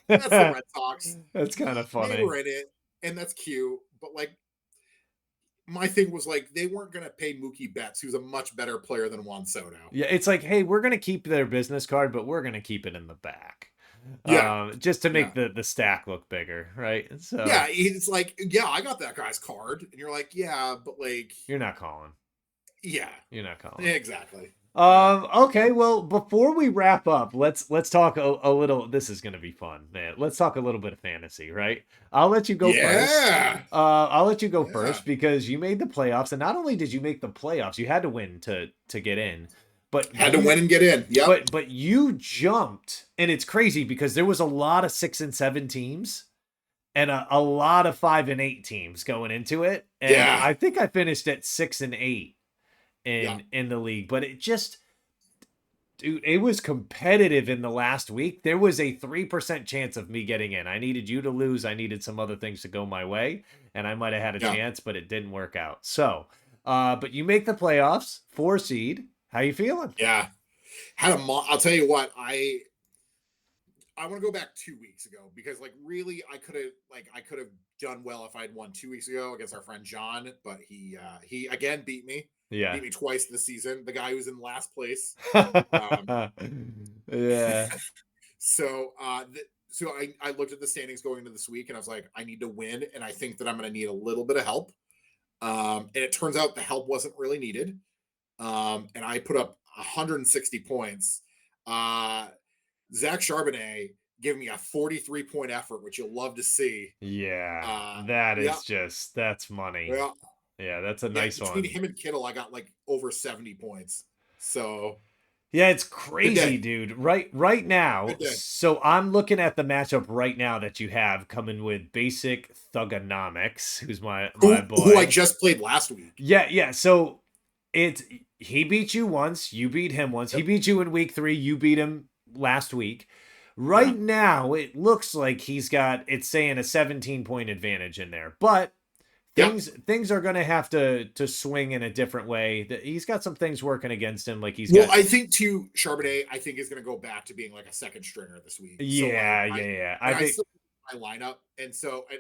Speaker 2: that's the
Speaker 1: yeah.
Speaker 2: Red Sox.
Speaker 1: That's kind of
Speaker 2: They
Speaker 1: funny.
Speaker 2: were in it, and that's cute. But like my thing was like they weren't gonna pay Mookie Betts, who's a much better player than Juan Soto.
Speaker 1: Yeah, it's like, hey, we're gonna keep their business card, but we're gonna keep it in the back,
Speaker 2: Yeah,
Speaker 1: just to
Speaker 2: yeah.
Speaker 1: make the stack look bigger, right?
Speaker 2: Yeah,
Speaker 1: So
Speaker 2: it's like, yeah, I got that guy's card. And you're like, yeah, but like,
Speaker 1: you're not calling.
Speaker 2: yeah,
Speaker 1: You're not calling.
Speaker 2: exactly. Yeah.
Speaker 1: Okay, well, before we wrap up, let's talk a little. This is gonna be fun, man. Let's talk a little bit of fantasy, right? I'll let you go first.
Speaker 2: Yeah.
Speaker 1: I'll let you go
Speaker 2: Yeah.
Speaker 1: first because you made the playoffs, and not only did you make the playoffs, you had to win to get in, but
Speaker 2: Had to win and get in. Yep.
Speaker 1: but you jumped, and it's crazy because there was a lot of 6 and 7 teams and a lot of 5 and 8 teams going into it, and
Speaker 2: Yeah.
Speaker 1: I think I finished at 6 and 8
Speaker 2: Yeah.
Speaker 1: in the league, but it just dude, it was competitive in the last week. There was a 3% chance of me getting in. I needed you to lose. I needed some other things to go my way, and I might have had a
Speaker 2: Yeah.
Speaker 1: chance, but it didn't work out. So, but you make the playoffs, 4 seed. How you feeling?
Speaker 2: Yeah. I'll tell you what, I want to go back 2 weeks ago because like really I could have done well if I'd won 2 weeks ago against our friend John, but he again
Speaker 1: Yeah.
Speaker 2: beat me twice this season. The guy who's in last place. Um,
Speaker 1: Yeah.
Speaker 2: so I looked at the standings going into this week and I was like, I need to win, and I think that I'm going to need a little bit of help. And it turns out the help wasn't really needed. And I put up 160 points. Uh, Zach Charbonnet gave me a 43-point effort, which you'll love to see.
Speaker 1: Yeah.
Speaker 2: Uh,
Speaker 1: That
Speaker 2: yeah,
Speaker 1: is just that's money.
Speaker 2: yeah,
Speaker 1: Yeah, that's a
Speaker 2: yeah.
Speaker 1: nice
Speaker 2: Between
Speaker 1: one.
Speaker 2: him and Kittle, I got like over 70 points. So
Speaker 1: Yeah, it's
Speaker 2: good
Speaker 1: crazy,
Speaker 2: day.
Speaker 1: dude. Right now,
Speaker 2: Good day.
Speaker 1: so I'm looking at the matchup right now that you have coming with Basic Thugonomics, who's my
Speaker 2: Who I
Speaker 1: boy.
Speaker 2: just played last week.
Speaker 1: Yeah, yeah. So it's he beat you once, you beat him once. He
Speaker 2: Yep.
Speaker 1: beat you in week 3, you beat him last week.
Speaker 2: Yeah.
Speaker 1: Right now, it looks like it's saying a 17-point advantage in there. But
Speaker 2: Yep.
Speaker 1: things are gonna have to swing in a different way. He's got some things working against him, like he's
Speaker 2: Well,
Speaker 1: got
Speaker 2: I think too, Charbonnet, I think is going to go back to being like a second stringer this week. So like
Speaker 1: yeah, yeah, yeah. I
Speaker 2: and I
Speaker 1: think
Speaker 2: still my lineup, and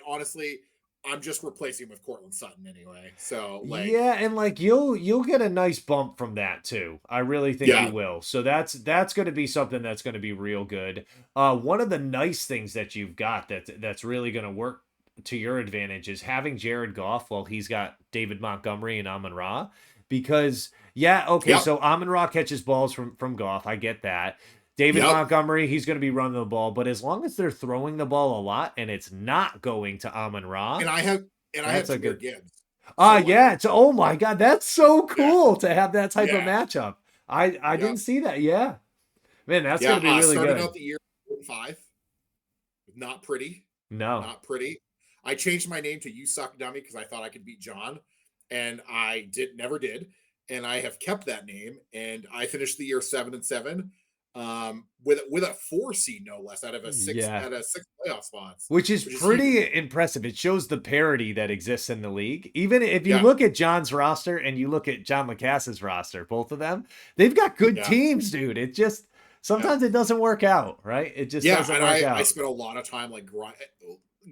Speaker 2: honestly, I'm just replacing him with Cortland Sutton anyway. So like,
Speaker 1: yeah, and like you'll get a nice bump from that too. I really think you
Speaker 2: yeah,
Speaker 1: will. So that's going to be something that's going to be real good. One of the nice things that you've got that's really going to work to your advantage is having Jared Goff while he's got David Montgomery and Amon Ra. Because yeah, okay,
Speaker 2: yep,
Speaker 1: so Amon Ra catches balls from Goff. I get that. David
Speaker 2: yep.
Speaker 1: Montgomery, he's going to be running the ball, but as long as they're throwing the ball a lot and it's not going to Amon Ra,
Speaker 2: And I have and I have
Speaker 1: that's a
Speaker 2: Jahmyr
Speaker 1: good.
Speaker 2: Gibbs. So like,
Speaker 1: Yeah. It's oh my god, that's so
Speaker 2: yeah,
Speaker 1: cool to have that type of
Speaker 2: yeah,
Speaker 1: matchup. I
Speaker 2: yep,
Speaker 1: didn't see that. Yeah, man, that's
Speaker 2: yeah.
Speaker 1: gonna be really
Speaker 2: Started
Speaker 1: good.
Speaker 2: out the year 5, not pretty,
Speaker 1: No.
Speaker 2: not pretty. I changed my name to You Suck Dummy because I thought I could beat John, and I never did. And I have kept that name, and I finished the year 7-7, with a 4 seed no less
Speaker 1: Yeah.
Speaker 2: out of 6 playoff spots,
Speaker 1: Which is
Speaker 2: which is huge.
Speaker 1: pretty impressive. It shows the parity that exists in the league. Even if you
Speaker 2: Yeah,
Speaker 1: look at John's roster and you look at John Lacass's roster, both of them, they've got good
Speaker 2: yeah,
Speaker 1: teams, dude. It just
Speaker 2: yeah,
Speaker 1: sometimes it doesn't work out, right? It just
Speaker 2: yeah.
Speaker 1: doesn't
Speaker 2: And
Speaker 1: work
Speaker 2: I
Speaker 1: out.
Speaker 2: spent a lot of time like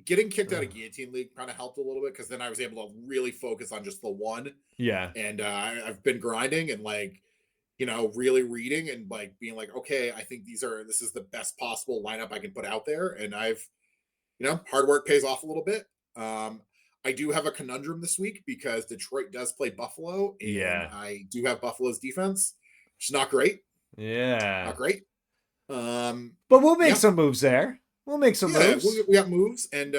Speaker 2: getting kicked out of Guillotine League kind of helped a little bit because then I was able to really focus on just the one.
Speaker 1: Yeah.
Speaker 2: And I've been grinding and like, really reading and like being like, okay, I think this is the best possible lineup I can put out there. And hard work pays off a little bit. I do have a conundrum this week because Detroit does play Buffalo, and
Speaker 1: Yeah.
Speaker 2: I do have Buffalo's defense, which is not great.
Speaker 1: Yeah.
Speaker 2: Not great. Um,
Speaker 1: But we'll make
Speaker 2: yeah,
Speaker 1: some moves there. We'll make some
Speaker 2: yeah,
Speaker 1: moves.
Speaker 2: we got moves, and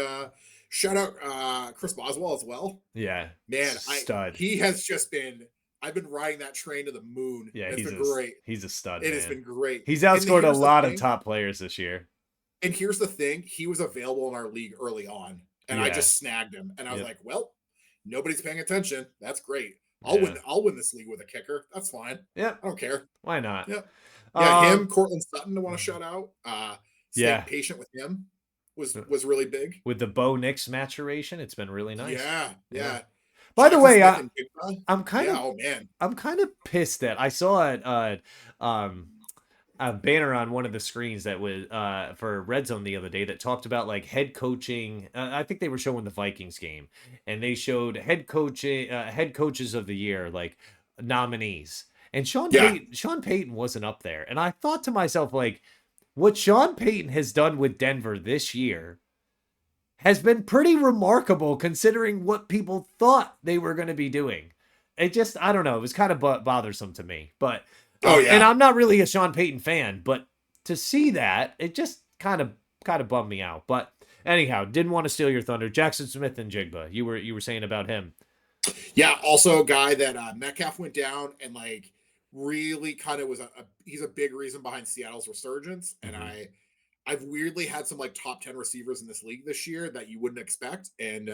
Speaker 2: shout out Chris Boswell as well.
Speaker 1: Yeah.
Speaker 2: Man, I
Speaker 1: Stud.
Speaker 2: he has just been. I've been riding that train to the moon.
Speaker 1: Yeah,
Speaker 2: It's been great.
Speaker 1: he's a stud,
Speaker 2: It has
Speaker 1: man.
Speaker 2: been great.
Speaker 1: He's
Speaker 2: And
Speaker 1: outscored a
Speaker 2: here's the
Speaker 1: lot of
Speaker 2: thing.
Speaker 1: top players this year.
Speaker 2: And here's the thing. He was available in our league early on, and I
Speaker 1: Yeah.
Speaker 2: just snagged him. And I was
Speaker 1: Yep.
Speaker 2: like, well, nobody's paying attention. That's great.
Speaker 1: Yeah.
Speaker 2: I'll win this league with a kicker. That's fine.
Speaker 1: Yeah.
Speaker 2: I don't care.
Speaker 1: Why not?
Speaker 2: Yeah. Yeah, him,
Speaker 1: Um,
Speaker 2: Cortland Sutton, I want to shout out. Staying
Speaker 1: yeah.
Speaker 2: patient with him was really big.
Speaker 1: With the Bo Nix maturation, it's been really nice.
Speaker 2: Yeah.
Speaker 1: By the
Speaker 2: Jackson
Speaker 1: way,
Speaker 2: Smith and Jigba.
Speaker 1: I'm kind
Speaker 2: Yeah,
Speaker 1: of
Speaker 2: oh man.
Speaker 1: I'm kind of pissed that I saw a banner on one of the screens that was for Red Zone the other day that talked about like head coaching. I think they were showing the Vikings game, and they showed head coaches of the year like nominees, and
Speaker 2: Yeah.
Speaker 1: Sean Payton wasn't up there, and I thought to myself like, what Sean Payton has done with Denver this year has been pretty remarkable considering what people thought they were going to be doing. It just, I don't know, it was kind of bothersome to me. But,
Speaker 2: Oh
Speaker 1: and
Speaker 2: yeah.
Speaker 1: I'm not really a Sean Payton fan, but to see that, it just kind of bummed me out. But anyhow, didn't want to steal your thunder. Jackson Smith and Jigba, you were saying about him.
Speaker 2: Yeah, also a guy that Metcalf went down and like really kind of was he's a big reason behind Seattle's resurgence. And
Speaker 1: Mhm.
Speaker 2: I've weirdly had some like top 10 receivers in this league this year that you wouldn't expect. And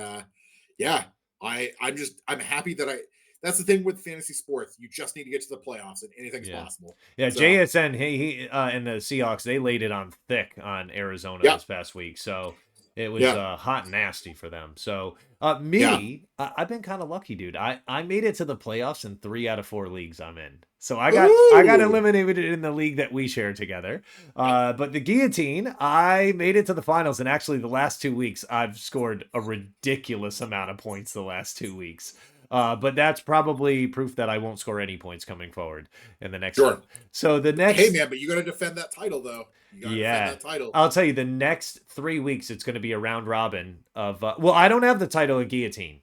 Speaker 2: yeah, I'm happy that that's the thing with fantasy sports. You just need to get to the playoffs and anything's
Speaker 1: Yeah.
Speaker 2: possible.
Speaker 1: Yeah,
Speaker 2: So
Speaker 1: JSN, he and the Seahawks, they laid it on thick on Arizona
Speaker 2: yeah,
Speaker 1: this past week. So it was
Speaker 2: yeah,
Speaker 1: hot and nasty for them. So
Speaker 2: yeah.
Speaker 1: I've been kind of lucky, dude. I made it to the playoffs in 3 out of 4 leagues I'm in. So I got
Speaker 2: Ooh.
Speaker 1: eliminated in the league that we share together. But the guillotine, I made it to the finals, and actually the last 2 weeks I've scored a ridiculous amount of points the last 2 weeks. But that's probably proof that I won't score any points coming forward in the next.
Speaker 2: Sure.
Speaker 1: So the next,
Speaker 2: Hey man, but you got to defend that title though. You got to defend
Speaker 1: yeah,
Speaker 2: that title.
Speaker 1: I'll tell you, the next 3 weeks it's going to be a round robin of. Well, I don't have the title of guillotine.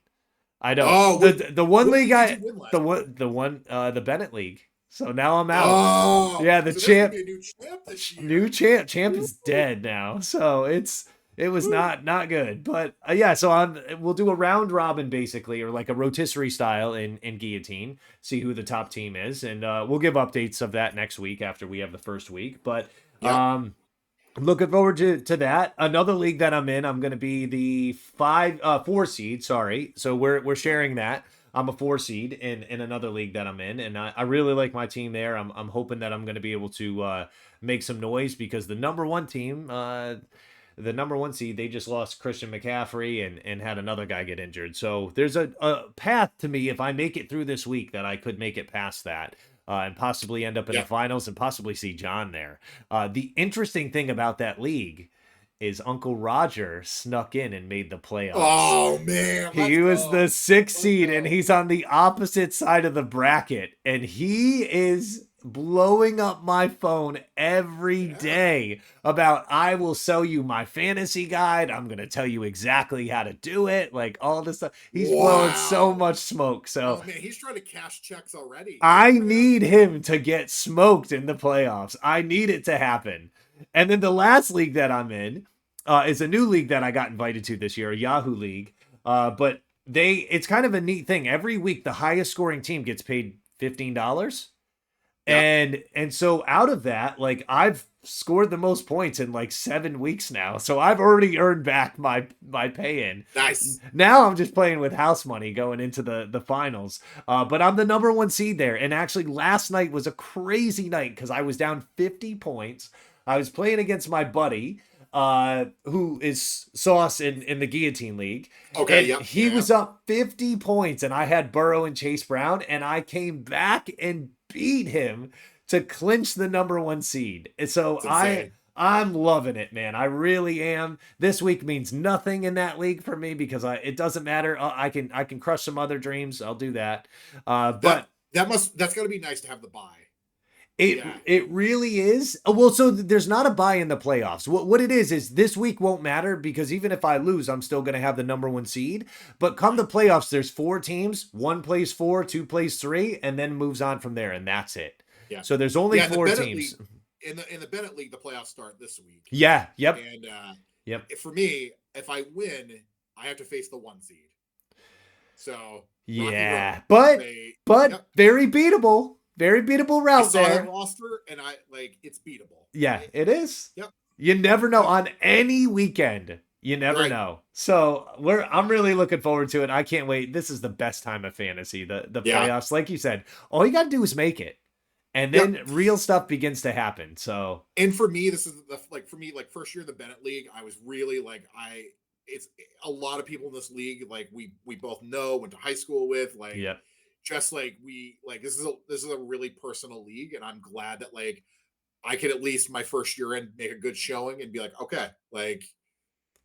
Speaker 1: I don't.
Speaker 2: Oh,
Speaker 1: The one
Speaker 2: what
Speaker 1: league
Speaker 2: league did you win last
Speaker 1: the Bennett League. So now I'm out.
Speaker 2: Oh,
Speaker 1: Yeah, the
Speaker 2: so there's
Speaker 1: champ,
Speaker 2: gonna be a new champ this year.
Speaker 1: new champ is dead now. So it was not good. But yeah, so we'll do a round robin basically, or like a rotisserie style in guillotine. See who the top team is, and we'll give updates of that next week after we have the first week. But
Speaker 2: Yeah.
Speaker 1: looking forward to that. Another league that I'm in, I'm going to be the 4 seed. Sorry, so we're sharing that. I'm a 4 seed in another league that I'm in, and I really like my team there. I'm hoping that I'm going to be able to make some noise because the number 1 team, the number 1 seed, they just lost Christian McCaffrey and had another guy get injured. So there's a path to me if I make it through this week that I could make it past that. And possibly end up in the finals and possibly see John there. The interesting thing about that league is Uncle Roger snuck in and made the playoffs.
Speaker 2: Oh man,
Speaker 1: He was the 6th seed and he's on the opposite side of the bracket, and he is blowing up my phone every day about, I will sell you my fantasy guide. I'm going to tell you exactly how to do it. Like all this stuff. He's blowing so much smoke. So
Speaker 2: oh man, he's trying to cash checks already.
Speaker 1: I need him to get smoked in the playoffs. I need it to happen. And then the last league that I'm in is a new league that I got invited to this year, a Yahoo League. But it's kind of a neat thing. Every week, the highest scoring team gets paid $15. And so out of that, like I've scored the most points in like 7 weeks now. So I've already earned back my pay in.
Speaker 2: Nice.
Speaker 1: Now I'm just playing with house money going into the finals. But I'm the number 1 seed there. And actually last night was a crazy night because I was down 50 points. I was playing against my buddy, who is Sauce in the Guillotine League.
Speaker 2: Okay,
Speaker 1: and he was up 50 points, and I had Burrow and Chase Brown, and I came back and beat him to clinch the number 1 seed. And so I'm loving it, man. I really am. This week means nothing in that league for me because it doesn't matter. I can crush some other dreams. I'll do that.
Speaker 2: That
Speaker 1: But
Speaker 2: that's got to be nice to have the bye.
Speaker 1: it
Speaker 2: Yeah,
Speaker 1: it really is. Well, so there's not a bye in the playoffs. What it is this week won't matter because even if I lose, I'm still going to have the number 1 seed. But come
Speaker 2: right.
Speaker 1: the playoffs, there's 4 teams. One plays 4, 2 plays 3, and then moves on from there, and that's it.
Speaker 2: Yeah,
Speaker 1: So there's only
Speaker 2: yeah. In the
Speaker 1: 4
Speaker 2: Bennett
Speaker 1: teams.
Speaker 2: League, in the Bennett League, the playoffs start this week,
Speaker 1: Yeah. Yep.
Speaker 2: and
Speaker 1: Yep.
Speaker 2: for me, if I win, I have to face the 1 seed. So rocky road.
Speaker 1: Yeah, but
Speaker 2: They,
Speaker 1: but
Speaker 2: yep.
Speaker 1: very beatable
Speaker 2: I
Speaker 1: route
Speaker 2: saw that
Speaker 1: there.
Speaker 2: roster, and it's beatable.
Speaker 1: Yeah, it is.
Speaker 2: Yep.
Speaker 1: You never know
Speaker 2: Yep.
Speaker 1: on any weekend. You never
Speaker 2: Right.
Speaker 1: know. So I'm really looking forward to it. I can't wait. This is the best time of fantasy. The
Speaker 2: Yeah.
Speaker 1: playoffs, like you said, all you gotta do is make it. And then
Speaker 2: Yep.
Speaker 1: real stuff begins to happen. So
Speaker 2: And for me, this is for me, like first year in the Bennett League, I was really it's a lot of people in this league, like we both know, went to high school with, like
Speaker 1: yeah.
Speaker 2: just like we like this is a really personal league, and I'm glad that like I could at least my first year in make a good showing and be like, okay, like,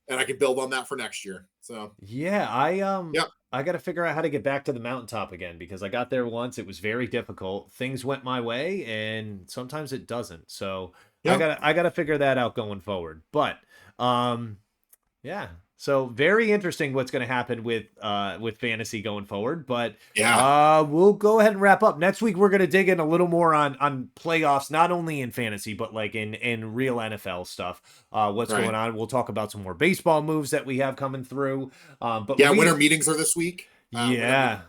Speaker 2: and I can build on that for next year. So
Speaker 1: Yeah,
Speaker 2: yeah,
Speaker 1: I got to figure out how to get back to the mountaintop again because I got there once. It was very difficult. Things went my way and sometimes it doesn't. So
Speaker 2: yeah,
Speaker 1: I got to figure that out going forward. But um yeah. So very interesting what's going to happen with fantasy going forward, but
Speaker 2: yeah,
Speaker 1: we'll go ahead and wrap up. Next week we're going to dig in a little more on playoffs, not only in fantasy but like in real NFL stuff. What's
Speaker 2: right.
Speaker 1: going on? We'll talk about some more baseball moves that we have coming through. But
Speaker 2: Yeah, winter
Speaker 1: we
Speaker 2: meetings are this week. Winter meetings
Speaker 1: yeah.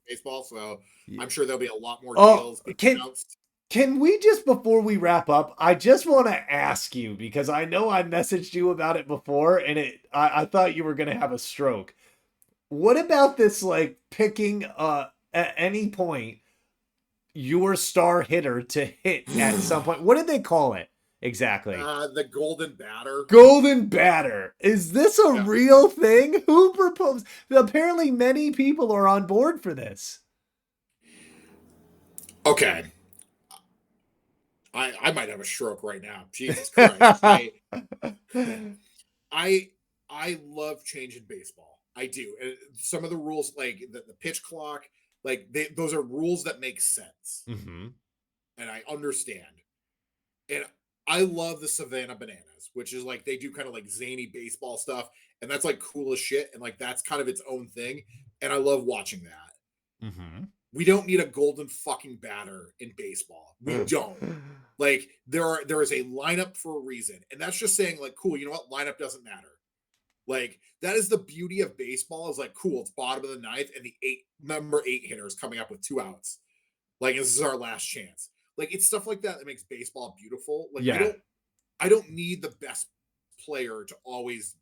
Speaker 2: baseball, so I'm sure there'll be a lot more
Speaker 1: Oh,
Speaker 2: deals being
Speaker 1: can
Speaker 2: announced.
Speaker 1: can we just before we wrap up, I just want to ask you because I know I messaged you about it before and I thought you were going to have a stroke. What about this like picking at any point your star hitter to hit at some point? What did they call it exactly?
Speaker 2: The golden batter.
Speaker 1: Golden batter. Is this a
Speaker 2: Yeah.
Speaker 1: real thing? Who proposed? Apparently many people are on board for this.
Speaker 2: Okay. I might have a stroke right now. Jesus Christ. I I love changing baseball. I do. And some of the rules, like the pitch clock, like those are rules that make sense,
Speaker 1: hmm
Speaker 2: and I understand. And I love the Savannah Bananas, which is like they do kind of like zany baseball stuff, and that's like cool as shit, and like that's kind of its own thing, and I love watching that.
Speaker 1: hmm
Speaker 2: We don't need a golden fucking batter in baseball. We don't. Like there is a lineup for a reason, and that's just saying like, cool. You know what? Lineup doesn't matter. Like that is the beauty of baseball. Is like, cool. It's bottom of the ninth, and the number 8 hitter is coming up with 2 outs. Like this is our last chance. Like it's stuff like that that makes baseball beautiful. Like
Speaker 1: Yeah.
Speaker 2: I don't need the best player to always.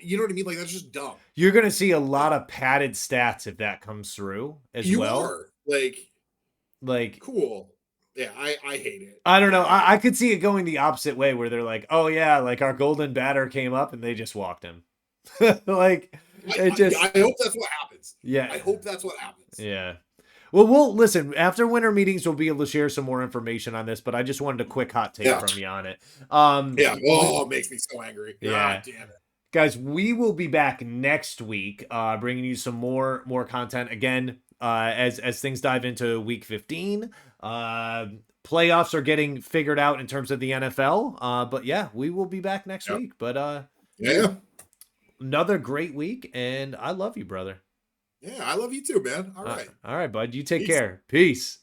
Speaker 2: You know what I mean? Like that's just dumb.
Speaker 1: You're going to see a
Speaker 2: Like
Speaker 1: lot of padded stats if that comes through as
Speaker 2: you
Speaker 1: well.
Speaker 2: are like
Speaker 1: Like
Speaker 2: cool. Yeah, I hate it.
Speaker 1: I don't know. I could see it going the opposite way where they're like, "Oh yeah, like our golden batter came up and they just walked him." Like it just
Speaker 2: I hope that's what happens.
Speaker 1: yeah.
Speaker 2: I hope that's what happens.
Speaker 1: Yeah. Well, we'll listen after winter meetings. We'll be able to share some more information on this, but I just wanted a quick hot take
Speaker 2: Yeah.
Speaker 1: from you on it.
Speaker 2: Yeah. Oh, it makes me so angry. God
Speaker 1: Yeah,
Speaker 2: damn it.
Speaker 1: guys, we will be back next week, bringing you some more content again. As things dive into week 15, playoffs are getting figured out in terms of the NFL. But yeah, we will be back next
Speaker 2: Yep.
Speaker 1: week. But
Speaker 2: Yeah.
Speaker 1: another great week, and I love you, brother.
Speaker 2: Yeah. I love you too, man. All right.
Speaker 1: All right, bud. You take
Speaker 2: Peace.
Speaker 1: care. Peace.